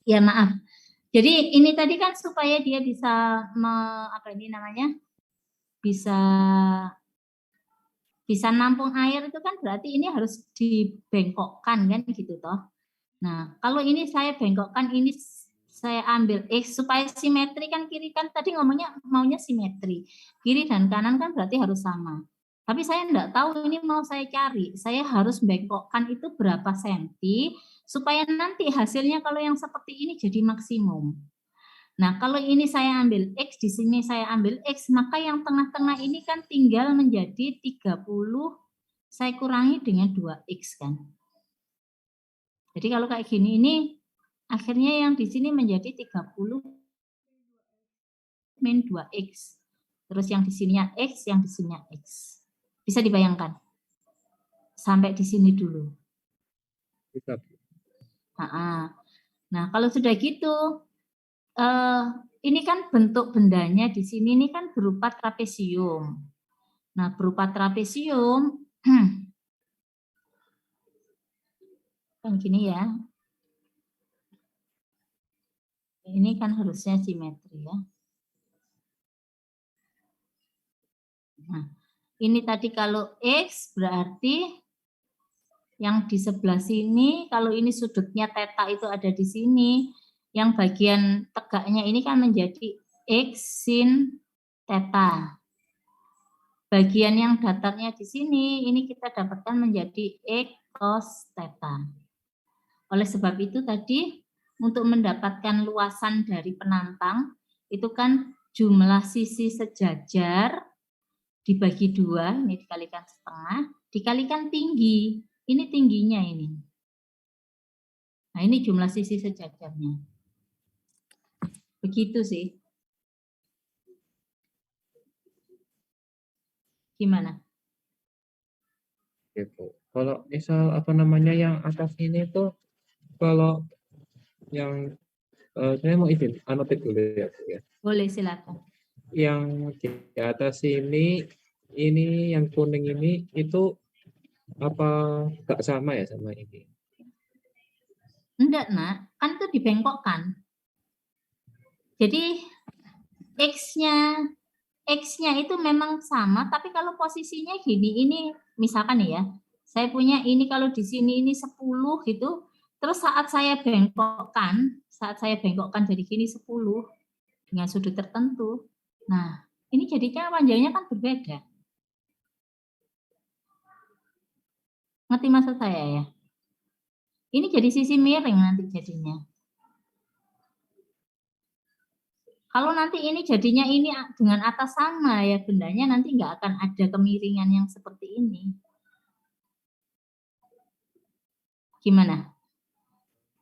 Ya maaf. Jadi ini tadi kan supaya dia bisa bisa nampung air itu kan berarti ini harus dibengkokkan kan gitu toh. Nah, kalau ini saya bengkokkan, ini saya ambil X supaya simetri kan, kiri kan tadi ngomongnya maunya simetri. Kiri dan kanan kan berarti harus sama. Tapi saya enggak tahu ini mau saya cari. Saya harus bengkokkan itu berapa senti supaya nanti hasilnya kalau yang seperti ini jadi maksimum. Nah, kalau ini saya ambil X, di sini saya ambil X, maka yang tengah-tengah ini kan tinggal menjadi 30, saya kurangi dengan 2X kan. Jadi kalau kayak gini ini akhirnya yang di sini menjadi 30 min 2X. Terus yang di sininya X, yang di sininya X. Bisa dibayangkan? Sampai di sini dulu. Nah, kalau sudah gitu, ini kan bentuk bendanya di sini ini kan berupa trapesium. Nah, berupa trapesium, kan gini ya. Ini kan harusnya simetri ya. Nah, ini tadi kalau X berarti yang di sebelah sini, kalau ini sudutnya theta itu ada di sini, yang bagian tegaknya ini kan menjadi X sin theta. Bagian yang datarnya di sini, ini kita dapatkan menjadi X cos theta. Oleh sebab itu tadi, untuk mendapatkan luasan dari penantang, itu kan jumlah sisi sejajar, dibagi 2, ini dikalikan setengah, dikalikan tinggi. Ini tingginya ini. Nah, ini jumlah sisi sejajarnya. Begitu sih. Gimana?
Gitu. Kalau misal yang atas ini tuh, kalau yang saya mau izin anotit dulu ya, Bu, ya.
Boleh, silakan.
Yang di atas ini yang kuning ini itu apa nggak sama ya sama ini?
Enggak, Nak. Kan itu dibengkokkan. Jadi X-nya itu memang sama, tapi kalau posisinya gini, ini misalkan ya, saya punya ini kalau di sini ini 10 gitu, terus saat saya bengkokkan jadi gini 10 dengan sudut tertentu. Nah, ini jadinya panjangnya kan berbeda. Ngerti maksud saya ya? Ini jadi sisi miring nanti jadinya. Kalau nanti ini jadinya ini dengan atas sama ya bendanya, nanti nggak akan ada kemiringan yang seperti ini. Gimana?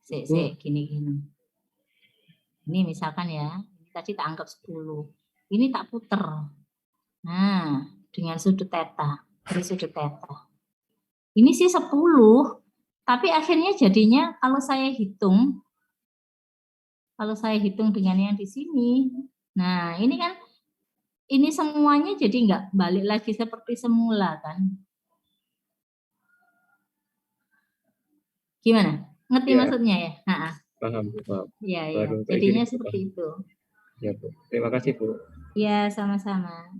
Gini. Ini misalkan ya, ini tadi tak anggap 10. Ini tak puter. Nah, dengan sudut theta, dari sudut theta. Ini sih 10, tapi akhirnya jadinya kalau saya hitung dengan yang di sini, nah ini kan, ini semuanya jadi nggak balik lagi seperti semula kan. Gimana? Ngerti
Ya.
maksudnya ya? Nah,
Paham.
ya,
Baru kayak
jadinya
gini,
seperti
paham.
itu.
Ya, Bu. Terima kasih, Bu.
Ya, sama-sama.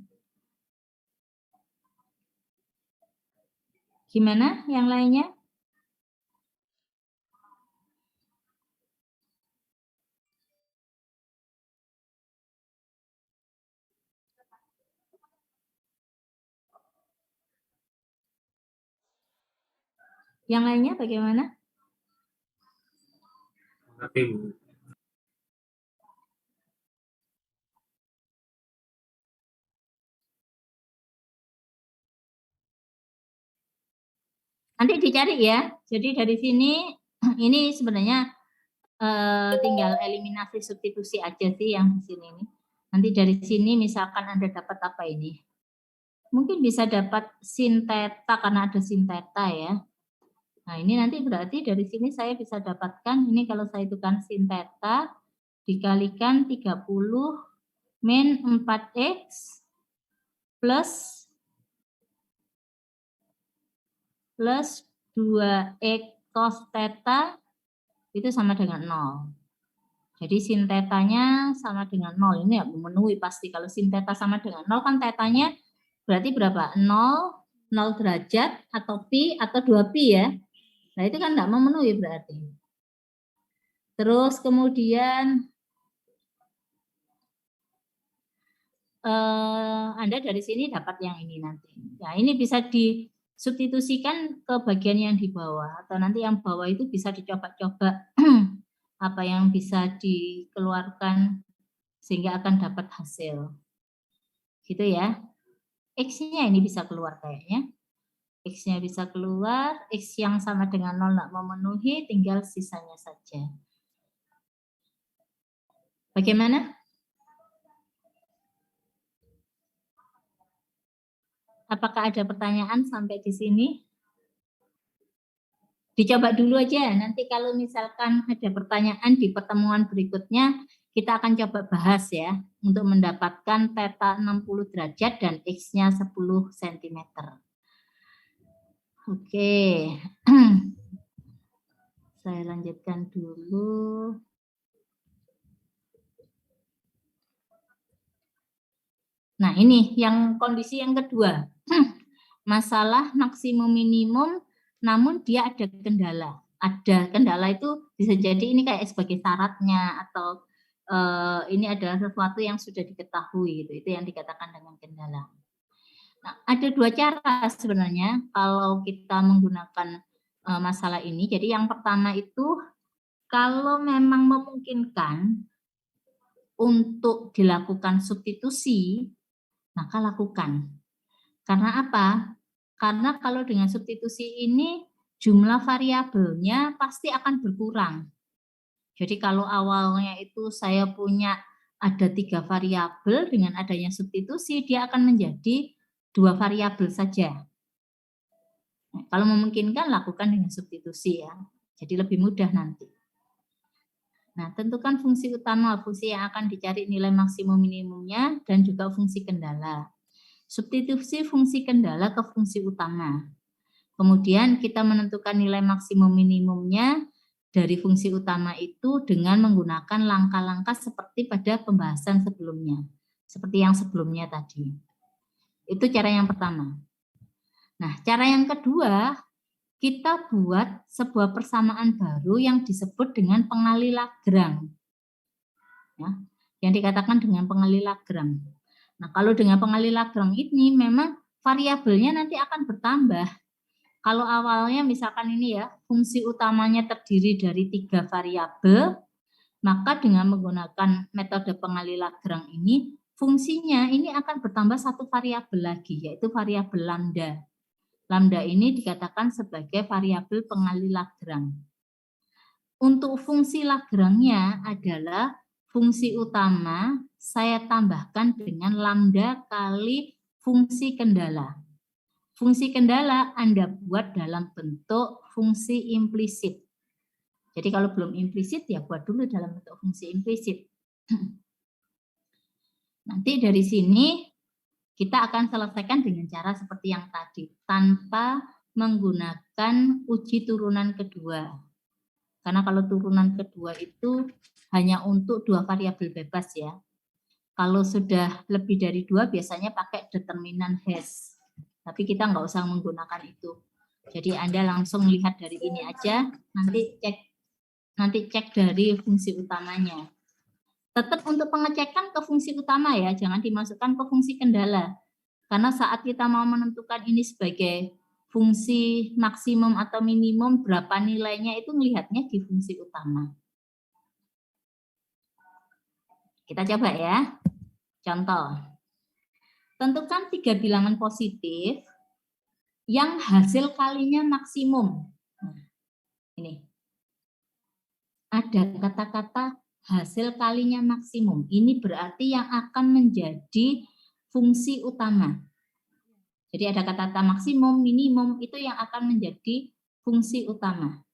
Gimana yang lainnya? Yang lainnya bagaimana?
Nanti, Bu.
Nanti dicari ya. Jadi dari sini, ini sebenarnya tinggal eliminasi substitusi aja sih yang di sini ini. Nanti dari sini misalkan Anda dapat apa ini? Mungkin bisa dapat sin theta karena ada sin theta ya. Nah, ini nanti berarti dari sini saya bisa dapatkan, ini kalau saya hitungkan sin theta dikalikan 30 min 4x plus 2x cos theta itu sama dengan 0. Jadi sin tetanya sama dengan 0. Ini ya memenuhi pasti. Kalau sin theta sama dengan 0 kan tetanya berarti berapa? 0, 0 derajat atau pi atau 2 pi ya. Nah itu kan tidak memenuhi berarti. Terus kemudian Anda dari sini dapat yang ini nanti. Ya ini bisa disubstitusikan ke bagian yang di bawah. Atau nanti yang bawah itu bisa dicoba-coba apa yang bisa dikeluarkan sehingga akan dapat hasil. Gitu ya. X-nya ini bisa keluar kayaknya. X-nya bisa keluar, X yang sama dengan 0 tidak memenuhi, tinggal sisanya saja. Bagaimana? Apakah ada pertanyaan sampai di sini? Dicoba dulu aja, nanti kalau misalkan ada pertanyaan di pertemuan berikutnya, kita akan coba bahas ya, untuk mendapatkan theta 60 derajat dan X-nya 10 cm. Oke, saya lanjutkan dulu. Nah ini yang kondisi yang kedua, masalah maksimum minimum namun dia ada kendala. Ada kendala itu bisa jadi ini kayak sebagai syaratnya atau ini adalah sesuatu yang sudah diketahui gitu. Itu yang dikatakan dengan kendala. Nah, ada dua cara sebenarnya kalau kita menggunakan masalah ini. Jadi yang pertama itu kalau memang memungkinkan untuk dilakukan substitusi, maka lakukan. Karena apa? Karena kalau dengan substitusi ini jumlah variabelnya pasti akan berkurang. Jadi kalau awalnya itu saya punya ada 3 variabel, dengan adanya substitusi dia akan menjadi 2 variabel saja. Nah, kalau memungkinkan lakukan dengan substitusi ya. Jadi lebih mudah nanti. Nah, tentukan fungsi utama, fungsi yang akan dicari nilai maksimum minimumnya dan juga fungsi kendala. Substitusi fungsi kendala ke fungsi utama. Kemudian kita menentukan nilai maksimum minimumnya dari fungsi utama itu dengan menggunakan langkah-langkah seperti pada pembahasan sebelumnya. Seperti yang sebelumnya tadi. Itu cara yang pertama. Nah, cara yang kedua, kita buat sebuah persamaan baru yang disebut dengan pengali Lagrange. Ya, yang dikatakan dengan pengali Lagrange. Nah, kalau dengan pengali Lagrange ini memang variabelnya nanti akan bertambah. Kalau awalnya misalkan ini ya, fungsi utamanya terdiri dari 3 variabel, maka dengan menggunakan metode pengali Lagrange ini, fungsinya ini akan bertambah 1 variabel lagi, yaitu variabel lambda. Lambda ini dikatakan sebagai variabel pengali Lagrange. Untuk fungsi Lagrange-nya adalah fungsi utama saya tambahkan dengan lambda kali fungsi kendala. Fungsi kendala Anda buat dalam bentuk fungsi implisit. Jadi kalau belum implisit ya buat dulu dalam bentuk fungsi implisit. Nanti dari sini kita akan selesaikan dengan cara seperti yang tadi, tanpa menggunakan uji turunan kedua. Karena kalau turunan kedua itu hanya untuk 2 variabel bebas ya. Kalau sudah lebih dari 2 biasanya pakai determinan hash. Tapi kita nggak usah menggunakan itu. Jadi Anda langsung lihat dari ini aja, nanti cek dari fungsi utamanya. Tetap untuk pengecekan ke fungsi utama ya, jangan dimasukkan ke fungsi kendala. Karena saat kita mau menentukan ini sebagai fungsi maksimum atau minimum, berapa nilainya itu melihatnya di fungsi utama. Kita coba ya. Contoh. Tentukan 3 bilangan positif yang hasil kalinya maksimum. Nah, ini. Ada kata-kata hasil kalinya maksimum. Ini berarti yang akan menjadi fungsi utama. Jadi ada kata-kata maksimum, minimum, itu yang akan menjadi fungsi utama.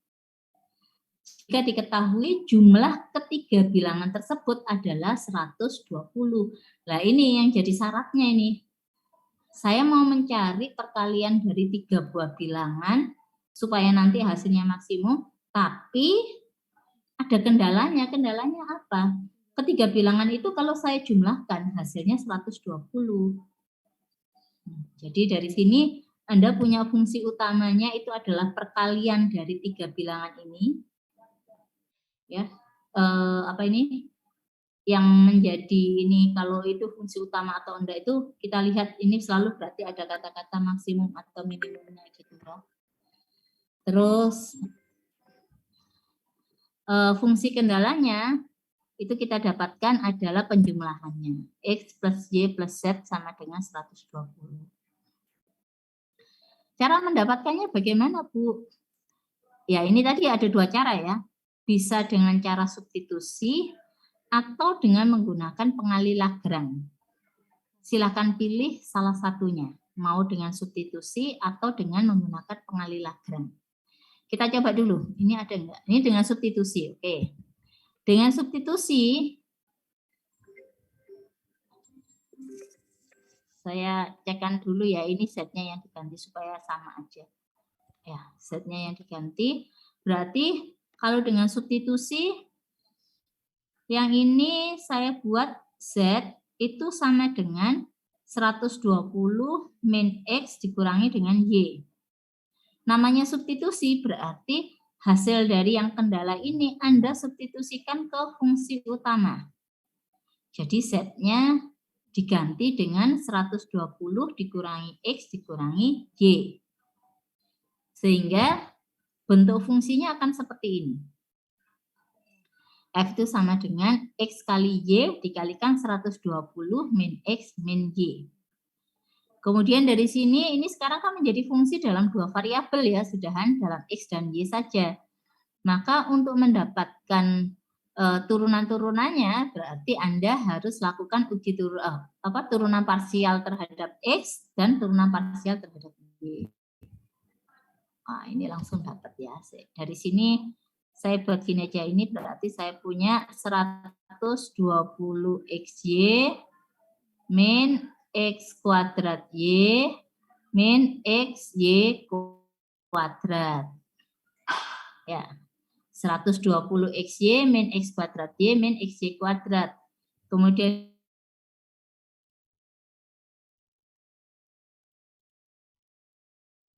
Jika diketahui jumlah ketiga bilangan tersebut adalah 120. Nah ini yang jadi syaratnya ini. Saya mau mencari perkalian dari 3 buah bilangan supaya nanti hasilnya maksimum, tapi ada kendalanya. Kendalanya apa? Ketiga bilangan itu kalau saya jumlahkan hasilnya 120. Jadi dari sini Anda punya fungsi utamanya itu adalah perkalian dari 3 bilangan ini. Ya, yang menjadi ini kalau itu fungsi utama atau enggak itu kita lihat ini selalu berarti ada kata-kata maksimum atau minimumnya gitu ya. Terus fungsi kendalanya itu kita dapatkan adalah penjumlahannya. X plus Y plus Z sama dengan 120. Cara mendapatkannya bagaimana, Bu? Ya, ini tadi ada 2 cara ya. Bisa dengan cara substitusi atau dengan menggunakan pengali Lagrange. Silakan pilih salah satunya. Mau dengan substitusi atau dengan menggunakan pengali Lagrange. Kita coba dulu. Ini ada enggak? Ini dengan substitusi. Oke. Dengan substitusi, saya cekkan dulu ya, ini setnya yang diganti supaya sama aja. Ya, setnya yang diganti. Berarti kalau dengan substitusi, yang ini saya buat Z itu sama dengan 120 min X dikurangi dengan Y. Namanya substitusi berarti hasil dari yang kendala ini Anda substitusikan ke fungsi utama. Jadi Z-nya diganti dengan 120 dikurangi X dikurangi Y. Sehingga bentuk fungsinya akan seperti ini. F itu sama dengan X kali Y dikalikan 120 min X min Y. Kemudian dari sini, ini sekarang kan menjadi fungsi dalam 2 variabel ya, sudahan dalam X dan Y saja. Maka untuk mendapatkan turunan-turunannya, berarti Anda harus lakukan uji turunan parsial terhadap X dan turunan parsial terhadap Y. Nah, ini langsung dapat ya. Dari sini, saya buat gini aja, ini berarti saya punya 120 XY min X kuadrat Y min XY kuadrat. Ya, 120 XY min X kuadrat Y min XY kuadrat. Kemudian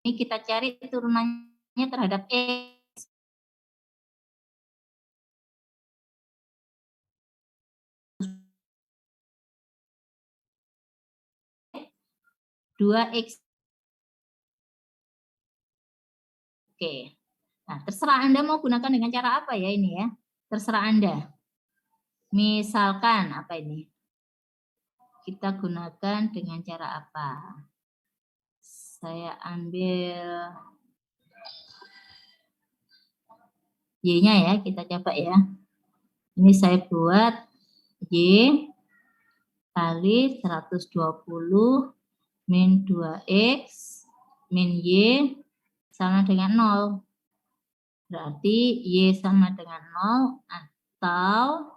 ini kita cari turunannya terhadap X. Dua X. Oke. Nah, terserah Anda mau gunakan dengan cara apa ya ini ya. Terserah Anda. Misalkan apa ini? Kita gunakan dengan cara apa? Saya ambil Y-nya ya, kita coba ya. Ini saya buat Y kali 120 min 2X min Y sama dengan 0. Berarti Y sama dengan 0 atau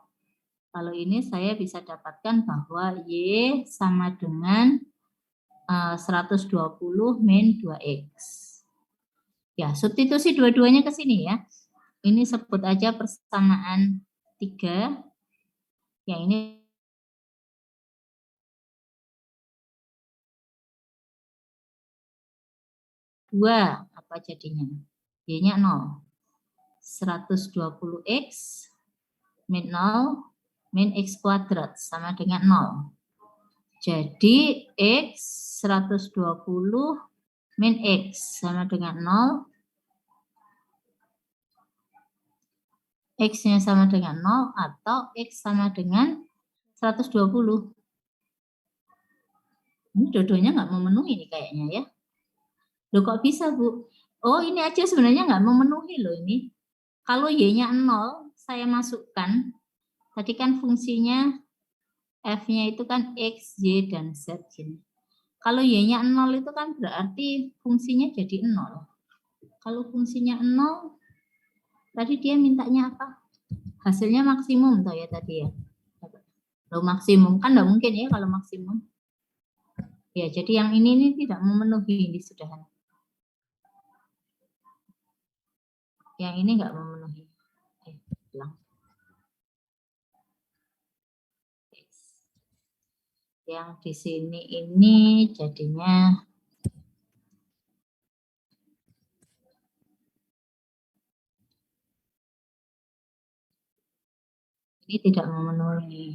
kalau ini saya bisa dapatkan bahwa Y sama dengan 120 min 2X. Ya, substitusi dua-duanya ke sini ya. Ini sebut aja persamaan 3. Yang ini dua, apa jadinya? Y-nya 0. 120X min 0 min X kuadrat sama dengan 0. Jadi X 120 min X sama dengan 0. X-nya sama dengan 0 atau X sama dengan 120. Ini dua-duanya nggak memenuhi nih kayaknya ya. Loh kok bisa Bu? Oh ini aja sebenarnya nggak memenuhi loh ini. Kalau Y-nya 0, saya masukkan. Tadi kan fungsinya F-nya itu kan X, Y, dan Z. Kalau Y-nya 0 itu kan berarti fungsinya jadi 0. Kalau fungsinya 0, tadi dia mintanya apa? Hasilnya maksimum toh ya tadi ya. Loh maksimum kan nggak mungkin ya kalau maksimum. Ya jadi yang ini tidak memenuhi, ini sudah. Yang ini nggak memenuhi. Ulang. Yang di sini ini jadinya ini tidak memenuhi.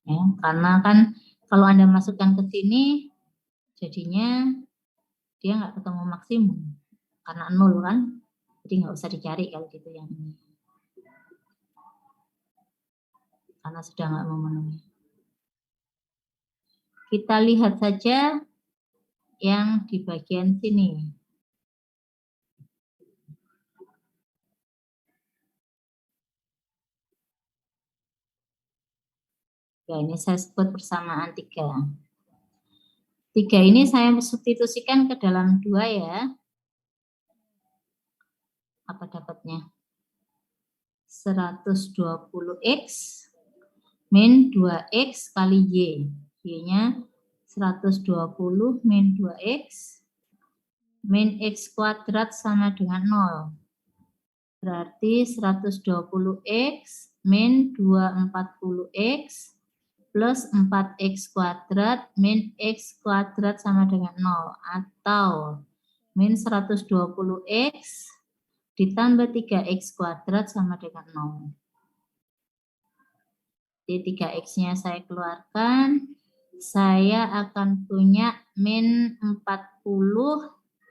Ya, karena kan kalau Anda masukkan ke sini jadinya dia nggak ketemu maksimum karena 0 kan. Jadi nggak usah dicari kalau gitu yang ini. Karena sudah nggak memenuhi. Kita lihat saja yang di bagian sini. Ya, ini saya sebut persamaan 3. 3 ini saya substitusikan ke dalam 2 ya. Apa dapatnya? 120X min 2X kali Y. Y-nya 120 min 2X min X kuadrat sama dengan 0. Berarti 120X min 240X plus 4X kuadrat min X kuadrat sama dengan 0. Atau min 120X ditambah 3X kuadrat sama dengan 0. Jadi 3X-nya saya keluarkan. Saya akan punya min 40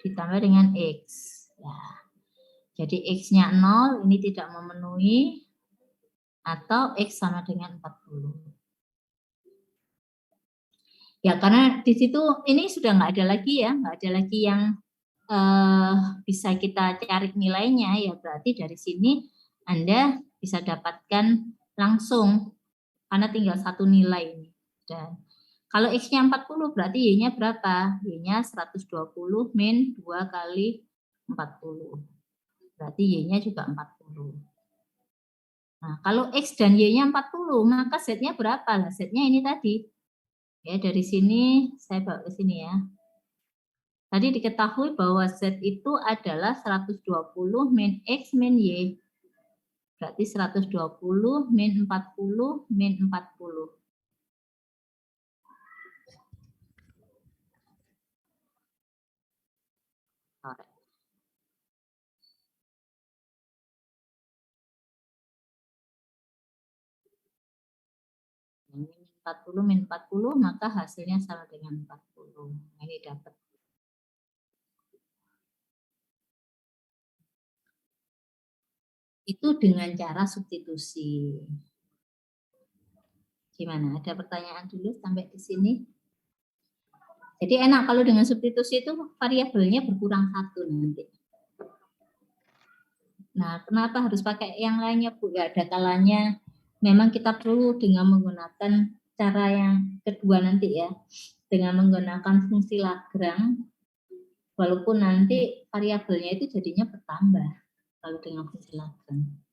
ditambah dengan X. Ya. Jadi X-nya 0, ini tidak memenuhi. Atau X sama dengan 40. Ya, karena di situ ini sudah nggak ada lagi ya. Nggak ada lagi yang bisa kita cari nilainya. Ya, berarti dari sini Anda bisa dapatkan langsung. Karena tinggal satu nilai ini. Dan kalau X-nya 40 berarti Y-nya berapa? Y-nya 120 min 2 kali 40. Berarti Y-nya juga 40. Nah, kalau X dan Y-nya 40, maka Z-nya berapa? Nah, Z-nya ini tadi. Ya, dari sini saya bawa ke sini ya. Tadi diketahui bahwa Z itu adalah 120 min X min Y. Berarti 120 min 40 min 40. Min 40 min 40 maka hasilnya sama dengan 40. Nah, ini dapat. Itu dengan cara substitusi. Gimana? Ada pertanyaan dulu sampai di sini? Jadi enak kalau dengan substitusi itu variabelnya berkurang 1 nanti. Nah, kenapa harus pakai yang lainnya Bu? Ya ada kalanya memang kita perlu dengan menggunakan cara yang kedua nanti ya, dengan menggunakan fungsi Lagrange, walaupun nanti variabelnya itu jadinya bertambah kalau dengan fungsi Lagrange.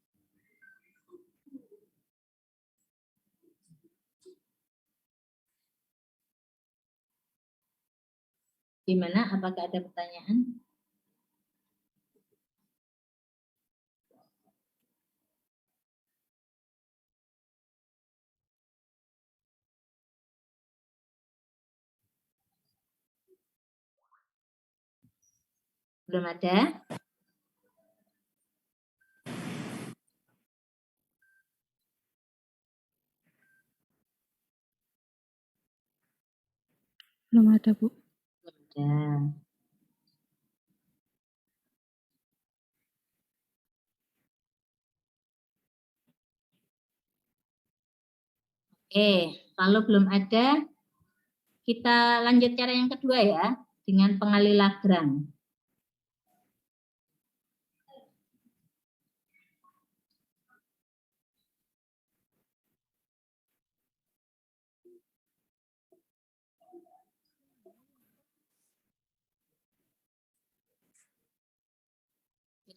Gimana? Apakah ada pertanyaan? Belum ada?
Belum ada, Bu.
Belum ada. Oke, kalau belum ada, kita lanjut cara yang kedua ya, dengan pengali Lagrange.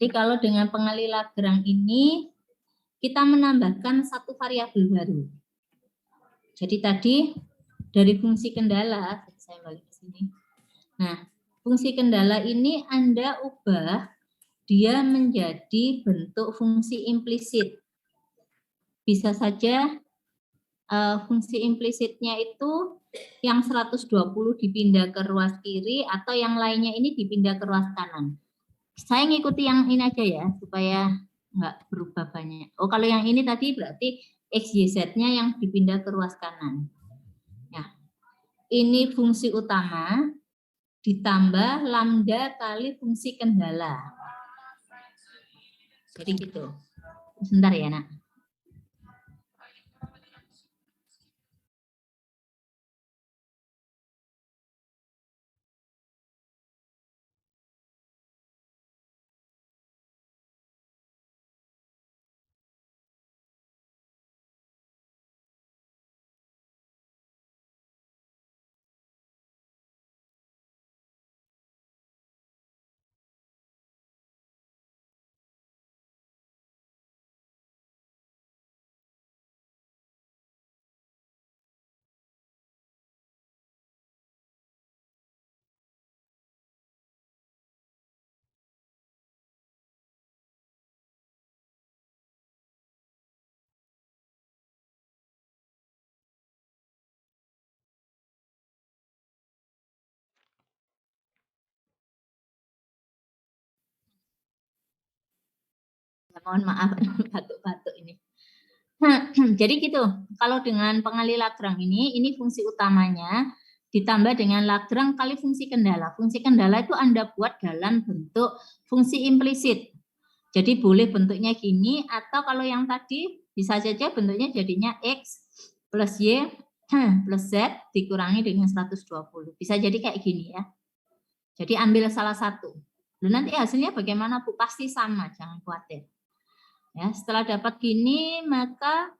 Jadi kalau dengan pengali Lagrange ini, kita menambahkan satu variabel baru. Jadi tadi dari fungsi kendala, saya balik ke sini. Nah, fungsi kendala ini Anda ubah dia menjadi bentuk fungsi implisit. Bisa saja fungsi implisitnya itu yang 120 dipindah ke ruas kiri atau yang lainnya ini dipindah ke ruas kanan. Saya ngikuti yang ini aja ya, supaya nggak berubah banyak. Oh, kalau yang ini tadi berarti X, Y, Z-nya yang dipindah ke ruas kanan. Nah, ini fungsi utama ditambah lambda kali fungsi kendala. Jadi gitu. Sebentar ya, Nak. Mohon maaf, batuk-batuk ini. Jadi gitu, kalau dengan pengali Lagrange ini fungsi utamanya ditambah dengan Lagrange kali fungsi kendala. Fungsi kendala itu Anda buat dalam bentuk fungsi implisit. Jadi boleh bentuknya gini, atau kalau yang tadi bisa saja bentuknya jadinya X plus Y plus Z dikurangi dengan 120. Bisa jadi kayak gini ya. Jadi ambil salah satu. Lalu nanti hasilnya bagaimana Bu? Pasti sama, jangan khawatir. Ya, setelah dapat gini, maka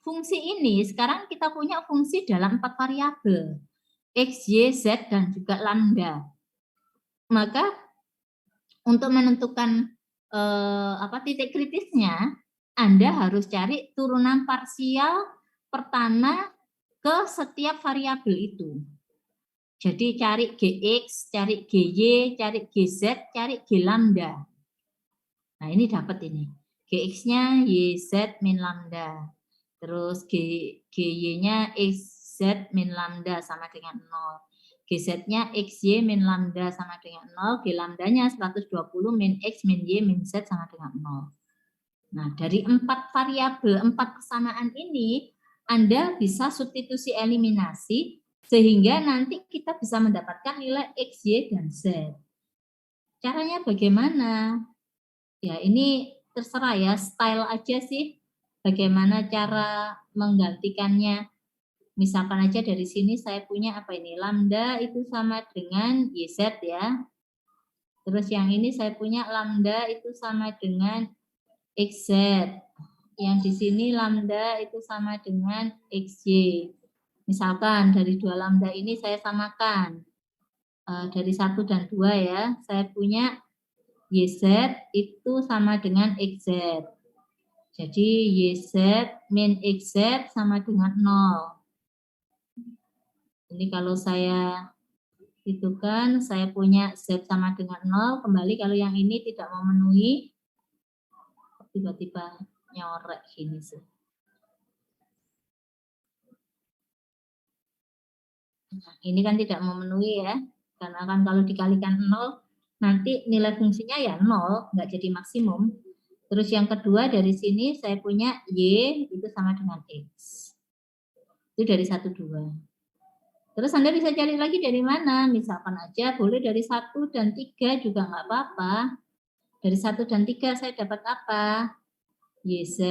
fungsi ini sekarang kita punya fungsi dalam 4 variabel, X, Y, Z, dan juga lambda. Maka untuk menentukan titik kritisnya, Anda harus cari turunan parsial pertama ke setiap variabel itu. Jadi cari GX, cari GY, cari GZ, cari G lambda. Nah, ini dapat ini. GX-nya YZ min lambda. Terus GY-nya XZ min lambda sama dengan 0. GZ-nya XY min lambda sama dengan 0. G lambdanya 120 min X min Y min Z sama dengan 0. Nah, dari 4 variabel, 4 persamaan ini, Anda bisa substitusi eliminasi, sehingga nanti kita bisa mendapatkan nilai X, Y, dan Z. Caranya bagaimana? Ya, ini terserah ya, style aja sih. Bagaimana cara menggantikannya. Misalkan aja dari sini saya punya apa ini? Lambda itu sama dengan YZ ya. Terus yang ini saya punya lambda itu sama dengan XZ. yang di sini lambda itu sama dengan XY. Misalkan dari 2 lambda ini saya samakan. Dari 1 dan 2 ya, saya punya YZ itu sama dengan XZ. Jadi YZ min XZ sama dengan 0. Ini kalau saya itu kan saya punya Z sama dengan 0, kembali kalau yang ini tidak memenuhi, tiba-tiba nyorek gini sih. Nah, ini kan tidak memenuhi ya, karena kan kalau dikalikan 0, nanti nilai fungsinya ya 0, nggak jadi maksimum. Terus yang kedua dari sini saya punya Y itu sama dengan X. Itu dari 1, 2. Terus Anda bisa cari lagi dari mana? Misalkan aja boleh dari 1 dan 3 juga nggak apa-apa. Dari 1 dan 3 saya dapat apa? YZ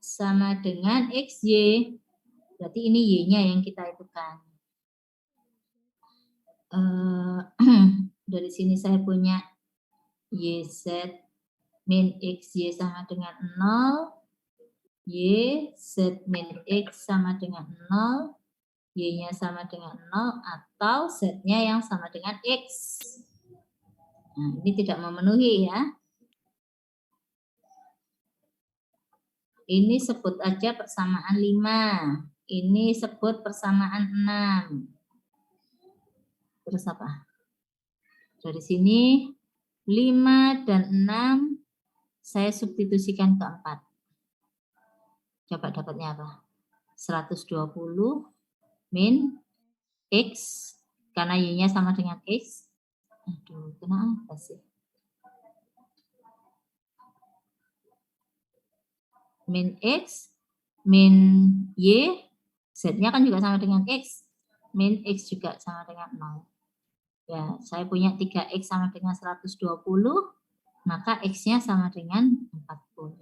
sama dengan XY. Berarti ini Y-nya yang kita hitungkan. Dari sini saya punya YZ min XY sama dengan 0. YZ min X sama dengan 0. Y-nya sama dengan 0 atau Z-nya yang sama dengan X. Nah, ini tidak memenuhi ya. Ini sebut aja persamaan 5. Ini sebut persamaan 6. Terus apa? Dari sini 5 dan 6 saya substitusikan ke 4. Coba dapatnya apa? 120 min X, karena Y-nya sama dengan X. Aduh, kenapa sih? Min X, min Y, Z-nya kan juga sama dengan X. Min X juga sama dengan 0. Ya, saya punya 3X sama dengan 120, maka X-nya sama dengan 40.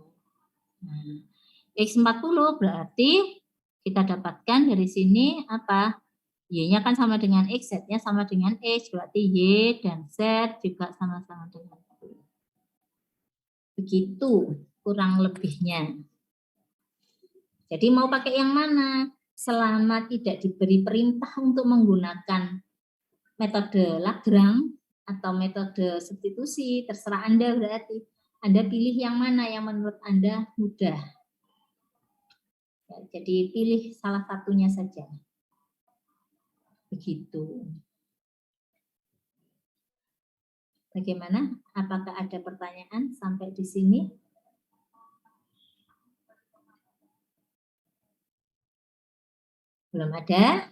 Nah, X 40 berarti kita dapatkan dari sini apa? Y-nya kan sama dengan X, Z-nya sama dengan X, berarti Y dan Z juga sama-sama dengan X. Begitu kurang lebihnya. Jadi mau pakai yang mana? Selama tidak diberi perintah untuk menggunakan metode Lagrange atau metode substitusi, terserah Anda berarti. Anda pilih yang mana yang menurut Anda mudah. Ya, jadi pilih salah satunya saja. Begitu. Bagaimana? Apakah ada pertanyaan sampai di sini? Belum ada?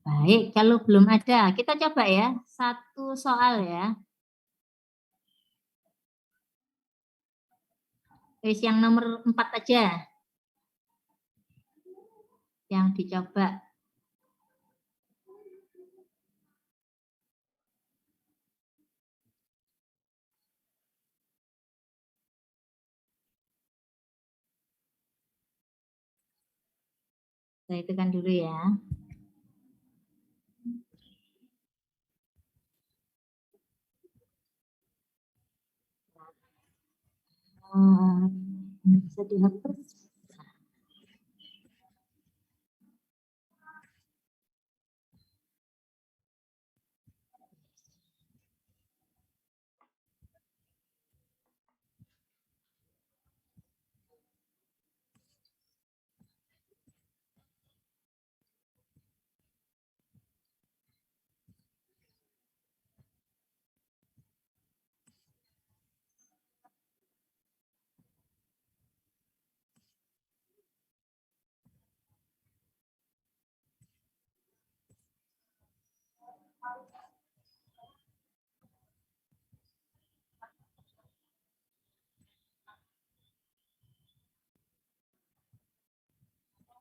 Baik, kalau belum ada, kita coba ya. Satu soal ya. Yang nomor 4 aja. Yang dicoba. Saya tekan dulu ya. Bisa dihapus.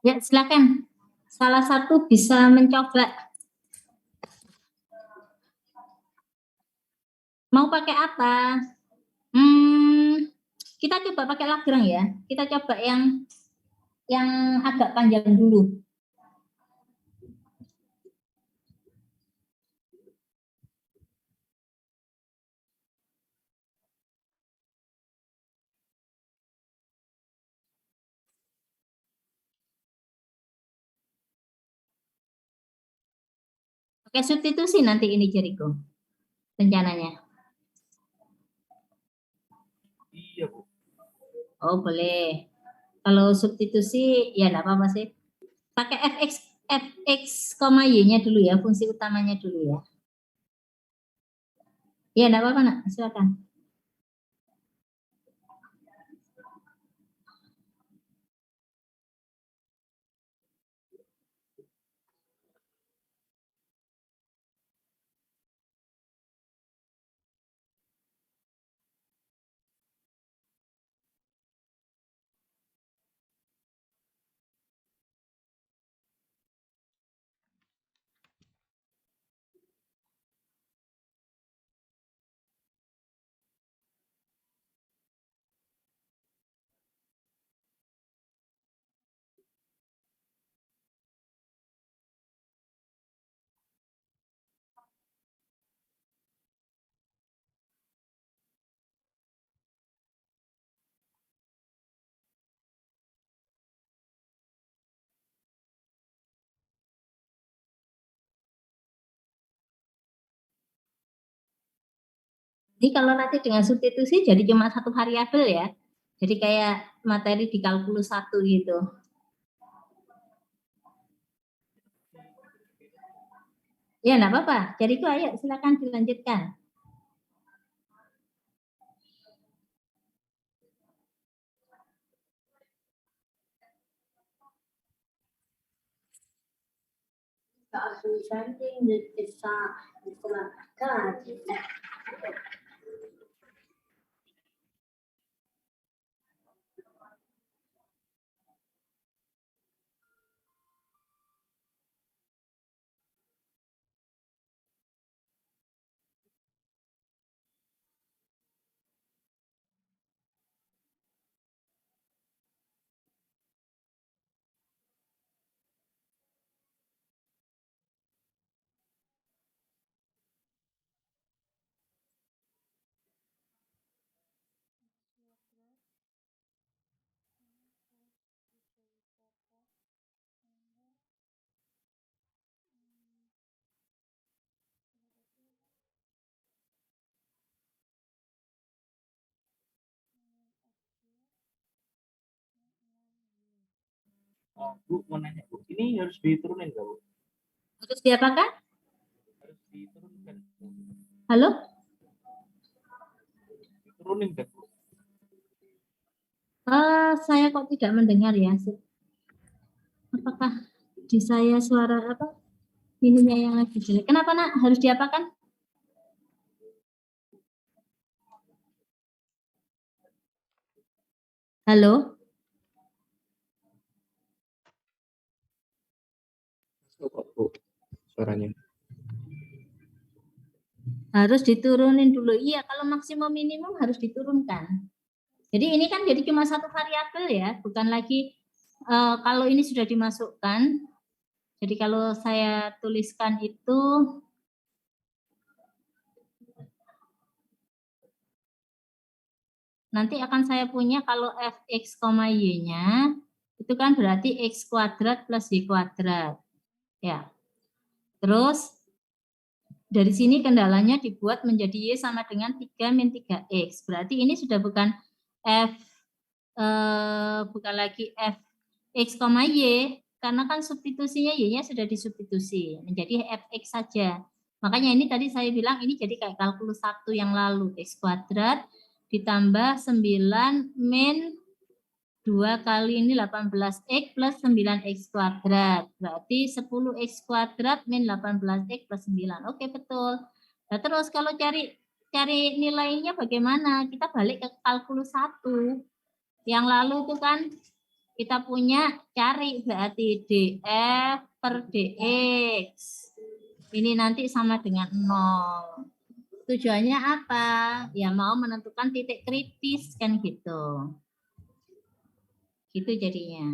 Ya, silakan. Salah satu bisa mencoba. Mau pakai apa? Kita coba pakai Lagrange ya. Kita coba yang agak panjang dulu. Oke, substitusi nanti ini Jericho rencananya.
Iya, Bu.
Oh, boleh. Kalau substitusi ya enggak apa-apa sih. Pakai fx, y-nya dulu ya, fungsi utamanya dulu ya. Ya enggak apa-apa, Nak. Silakan. Jadi kalau nanti dengan substitusi jadi cuma satu variabel ya. Jadi kayak materi di kalkulus 1 gitu. Ya enggak apa-apa. Jadi itu ayo silakan dilanjutkan.
Bu, mau nanya, Bu. Ini harus diturunin nggak, Bu?
Terus diapakan?
Harus diturunkan.
Halo?
Diturunin nggak, Bu?
Saya kok tidak mendengar ya. Apakah di saya suara apa? Ininya yang lagi jelek. Kenapa, Nak? Harus diapakan? Halo?
Masuk kok, Bu, suaranya.
Harus diturunin dulu. Iya, kalau maksimum minimum harus diturunkan. Jadi ini kan jadi cuma satu variabel ya, bukan lagi kalau ini sudah dimasukkan. Jadi kalau saya tuliskan itu nanti akan saya punya kalau fx, y-nya itu kan berarti x kuadrat plus y kuadrat. Ya. Terus dari sini kendalanya dibuat menjadi y sama dengan 3 min 3x. Berarti ini sudah bukan bukan lagi f x, y, karena kan substitusinya y-nya sudah disubstitusi menjadi fx saja. Makanya ini tadi saya bilang ini jadi kayak kalkulus 1 yang lalu, x kuadrat ditambah 9 min 2 kali ini 18x plus 9x kuadrat. Berarti 10x kuadrat min 18x plus 9. Oke, betul. Nah, terus kalau cari nilainya bagaimana? Kita balik ke kalkulus 1. Yang lalu itu kan kita punya cari berarti df per dx. Ini nanti sama dengan 0. Tujuannya apa? Ya mau menentukan titik kritis kan gitu. Gitu jadinya.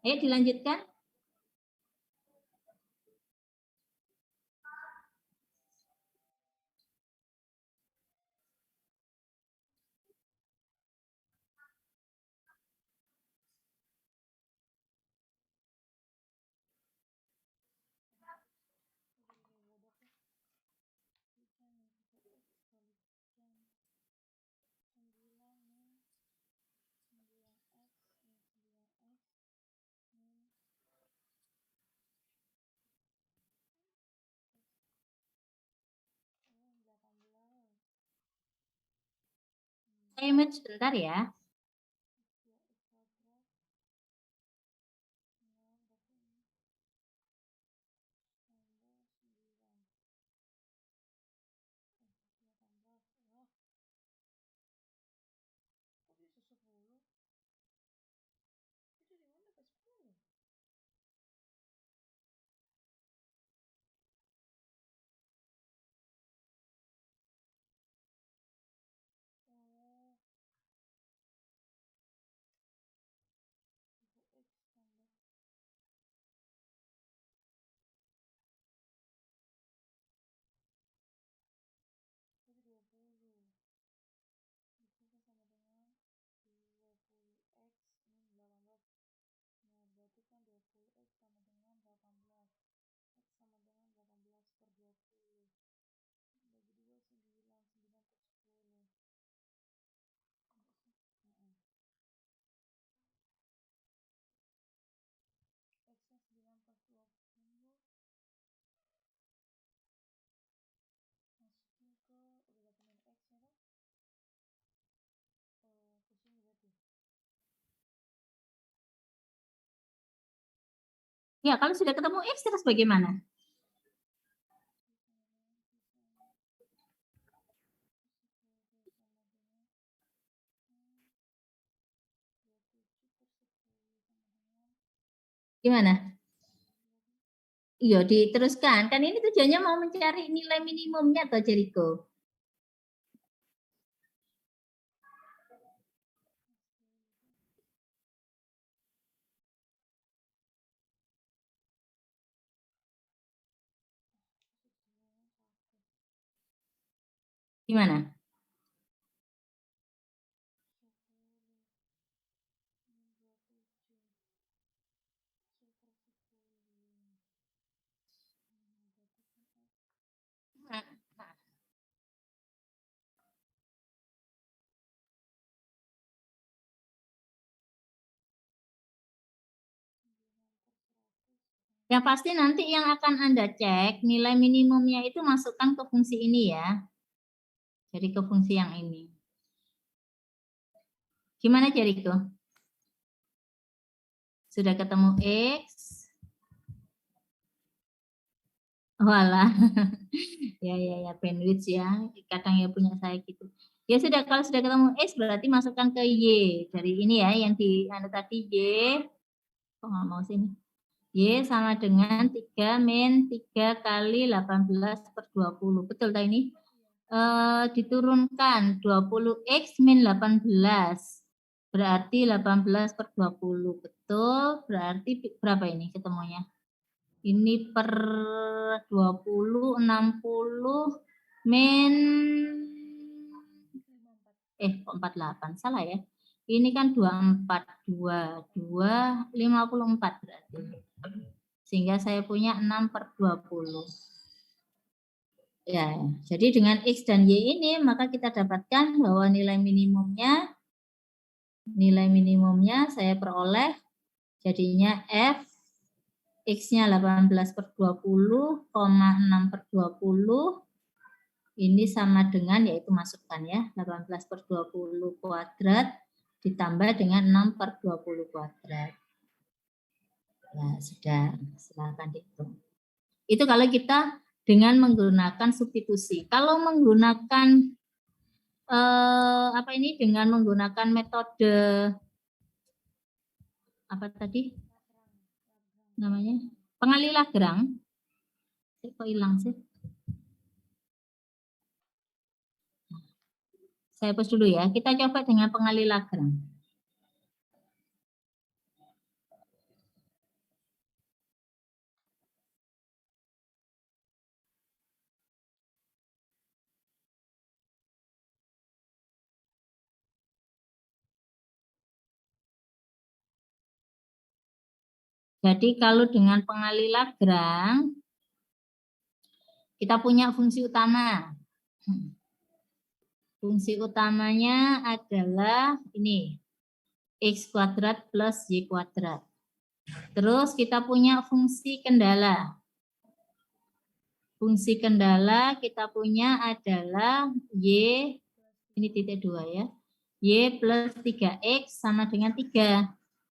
Ayo dilanjutkan. Saya mute sebentar ya. Ya, kalau sudah ketemu X terus bagaimana? Gimana? Iya, diteruskan. Kan ini tujuannya mau mencari nilai minimumnya atau Jericho? Gimana? Yang pasti nanti yang akan Anda cek nilai minimumnya itu masukkan ke fungsi ini ya. Jadi ke fungsi yang ini. Gimana Jericho? Sudah ketemu X? Walah. ya bandwidth ya. Kadang ya punya saya gitu. Ya sudah, kalau sudah ketemu X berarti masukkan ke Y. Dari ini ya yang di anu tadi Y. Kok nggak mau sini? Y sama dengan 3 min 3 kali 18/20. Betul tak ini? Diturunkan 20X min 18. Berarti 18/20. Betul, berarti berapa ini ketemunya? Ini per 20, 60 min 48. Salah ya. Ini kan 24, 52, 54 berarti. Sehingga saya punya 6/20. Ya, jadi dengan X dan Y ini maka kita dapatkan bahwa nilai minimumnya saya peroleh jadinya F X-nya 18/20, 6/20 ini sama dengan, yaitu masukkan ya, 18/20 kuadrat ditambah dengan 6/20 kuadrat. Nah, sudah, silakan dihitung. Itu kalau kita dengan menggunakan substitusi. Kalau menggunakan dengan menggunakan metode apa tadi namanya, pengali Lagrange. Kok hilang sih? Saya hapus dulu ya. Kita coba dengan pengali Lagrange. Jadi kalau dengan pengali Lagrange, kita punya fungsi utama. Fungsi utamanya adalah ini, X kuadrat plus Y kuadrat. Terus kita punya fungsi kendala. Fungsi kendala kita punya adalah Y, ini titik 2 ya. Y plus 3X sama dengan 3.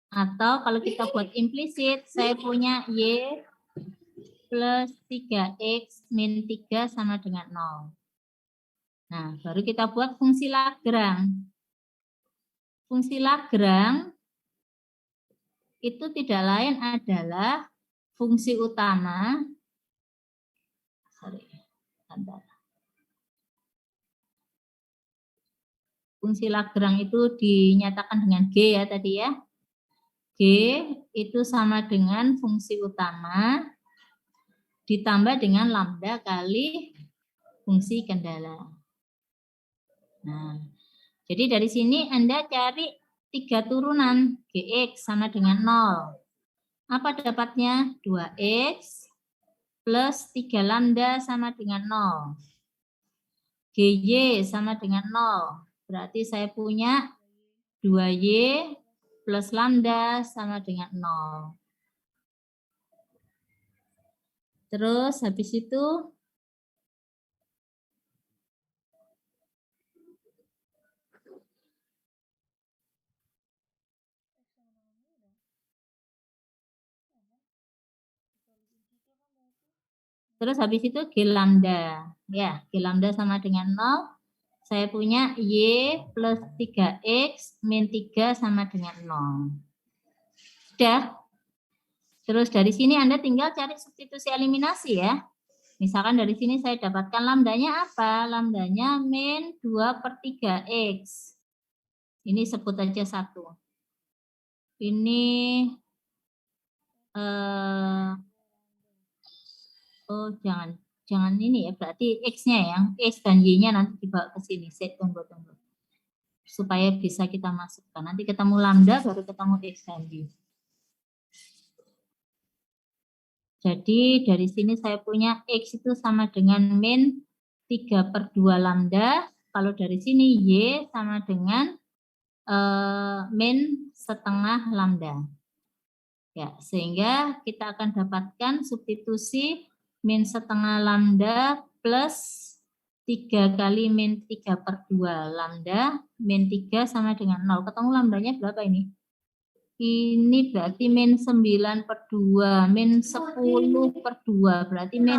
Atau kalau kita buat implisit, saya punya Y plus 3X min 3 sama dengan 0. Nah, baru kita buat fungsi Lagrange. Fungsi Lagrange itu tidak lain adalah fungsi utama. Fungsi Lagrange itu dinyatakan dengan G ya tadi ya. G itu sama dengan fungsi utama ditambah dengan lambda kali fungsi kendala. Nah, jadi dari sini Anda cari 3 turunan, Gx sama dengan 0. Apa dapatnya? 2X plus 3 lambda sama dengan 0. Gy sama dengan 0. Berarti saya punya 2Y plus lambda sama dengan 0. Terus habis itu G lambda. Ya, G lambda sama dengan 0. Saya punya Y plus 3X min 3 sama dengan 0. Sudah. Terus dari sini Anda tinggal cari substitusi eliminasi ya. Misalkan dari sini saya dapatkan lambdanya apa? Lambdanya min 2/3X. Ini sebut aja 1. Ini jangan ini ya, berarti X-nya ya, X dan Y-nya nanti dibawa ke sini. Saya tunggu. Supaya bisa kita masukkan. Nanti ketemu lambda, baru ketemu X dan Y. Jadi dari sini saya punya X itu sama dengan min 3/2 lambda. Kalau dari sini Y sama dengan min setengah lambda. Ya, sehingga kita akan dapatkan substitusi min setengah lambda plus 3 kali min 3/2 lambda, min 3 sama dengan 0. Ketemu lambdanya berapa ini? Ini berarti min 9/2, min 10/2, berarti min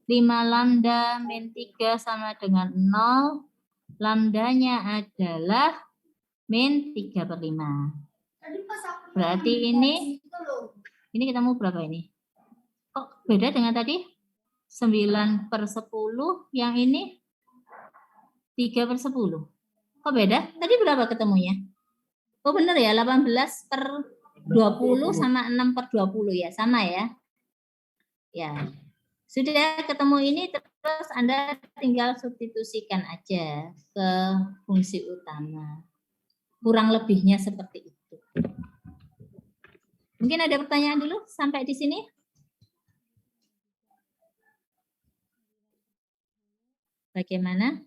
5 lambda, min 3 sama dengan 0, lambdanya adalah min 3/5. Berarti ini ketemu berapa ini? Kok beda dengan tadi? 9/10, yang ini 3/10. Kok beda? Tadi berapa ketemunya? Oh benar ya, 18/20 sama 6/20 ya, sama ya. Ya, sudah ketemu ini, terus Anda tinggal substitusikan aja ke fungsi utama. Kurang lebihnya seperti itu. Mungkin ada pertanyaan dulu sampai di sini? Bagaimana?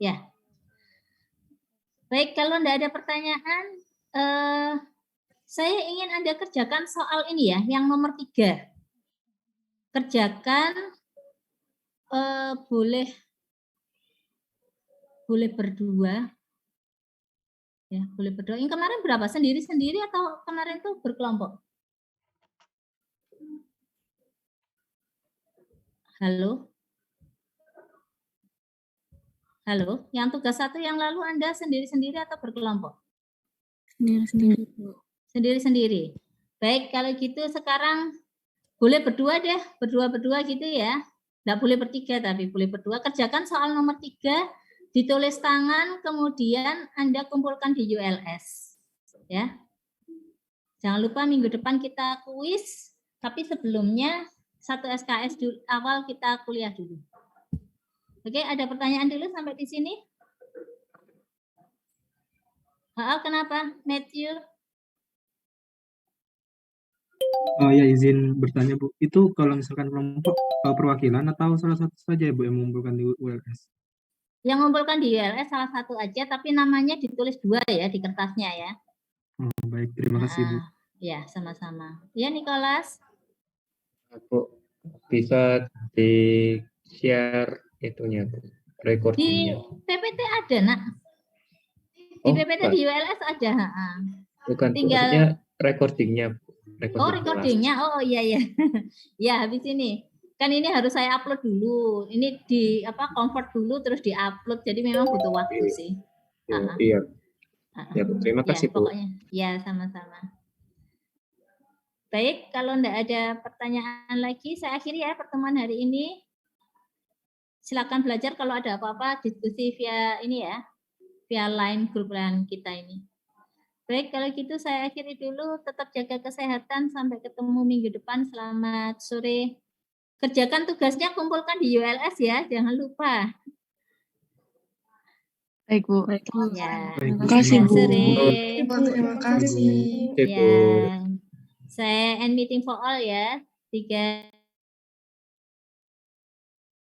Ya. Baik, kalau tidak ada pertanyaan, saya ingin Anda kerjakan soal ini ya, yang nomor 3. Kerjakan boleh berdua. Ya, boleh berdua. Yang kemarin berapa? Sendiri-sendiri atau kemarin tuh berkelompok? Halo? Halo, yang tugas 1 yang lalu Anda sendiri-sendiri atau berkelompok?
Sendiri-sendiri, Bu.
Sendiri-sendiri. Baik, kalau gitu sekarang boleh berdua deh, berdua-berdua gitu ya. Nggak boleh bertiga, tapi boleh berdua. Kerjakan soal nomor 3, ditulis tangan, kemudian Anda kumpulkan di ULS. Ya. Jangan lupa minggu depan kita kuis, tapi sebelumnya 1 SKS dulu, awal kita kuliah dulu. Oke, ada pertanyaan dulu sampai di sini? Kenapa, Matthew?
Oh ya, izin bertanya Bu, itu kalau misalkan kelompok perwakilan atau salah satu saja ya Bu yang mengumpulkan di ULS?
Yang mengumpulkan di ULS salah satu aja, tapi namanya ditulis 2 ya di kertasnya ya.
Oh, baik, terima kasih Bu.
Ya, sama-sama. Ya, Nicholas.
Bu, bisa di-share itunya, Bu,
Di
recordingnya.
PPT ada, Nak. Di
Oh,
PPT
bukan.
di ULS ada.
Bukan, Bu.
Tinggal
Maksudnya recordingnya, Bu.
oh,
Recording kelas.
recordingnya. Oh, iya ya. Ya, habis ini. Kan ini harus saya upload dulu. Ini di convert dulu terus di-upload. Jadi memang butuh waktu sih.
Oh, iya. Ya, Bu. Terima
Ya,
kasih, Bu.
pokoknya. Ya, sama-sama. Baik, kalau enggak ada pertanyaan lagi, saya akhiri ya pertemuan hari ini. Silakan belajar kalau ada apa-apa diskusi via ini ya, via line grup lain kita ini. Baik, kalau gitu saya akhiri dulu. Tetap jaga kesehatan. Sampai ketemu minggu depan. Selamat sore. Kerjakan tugasnya, kumpulkan di ULS ya. Jangan lupa.
Baik, Bu.
Ya,
Terima kasih, Bu.
sore.
Terima kasih.
Ya, saya end meeting for all ya. 3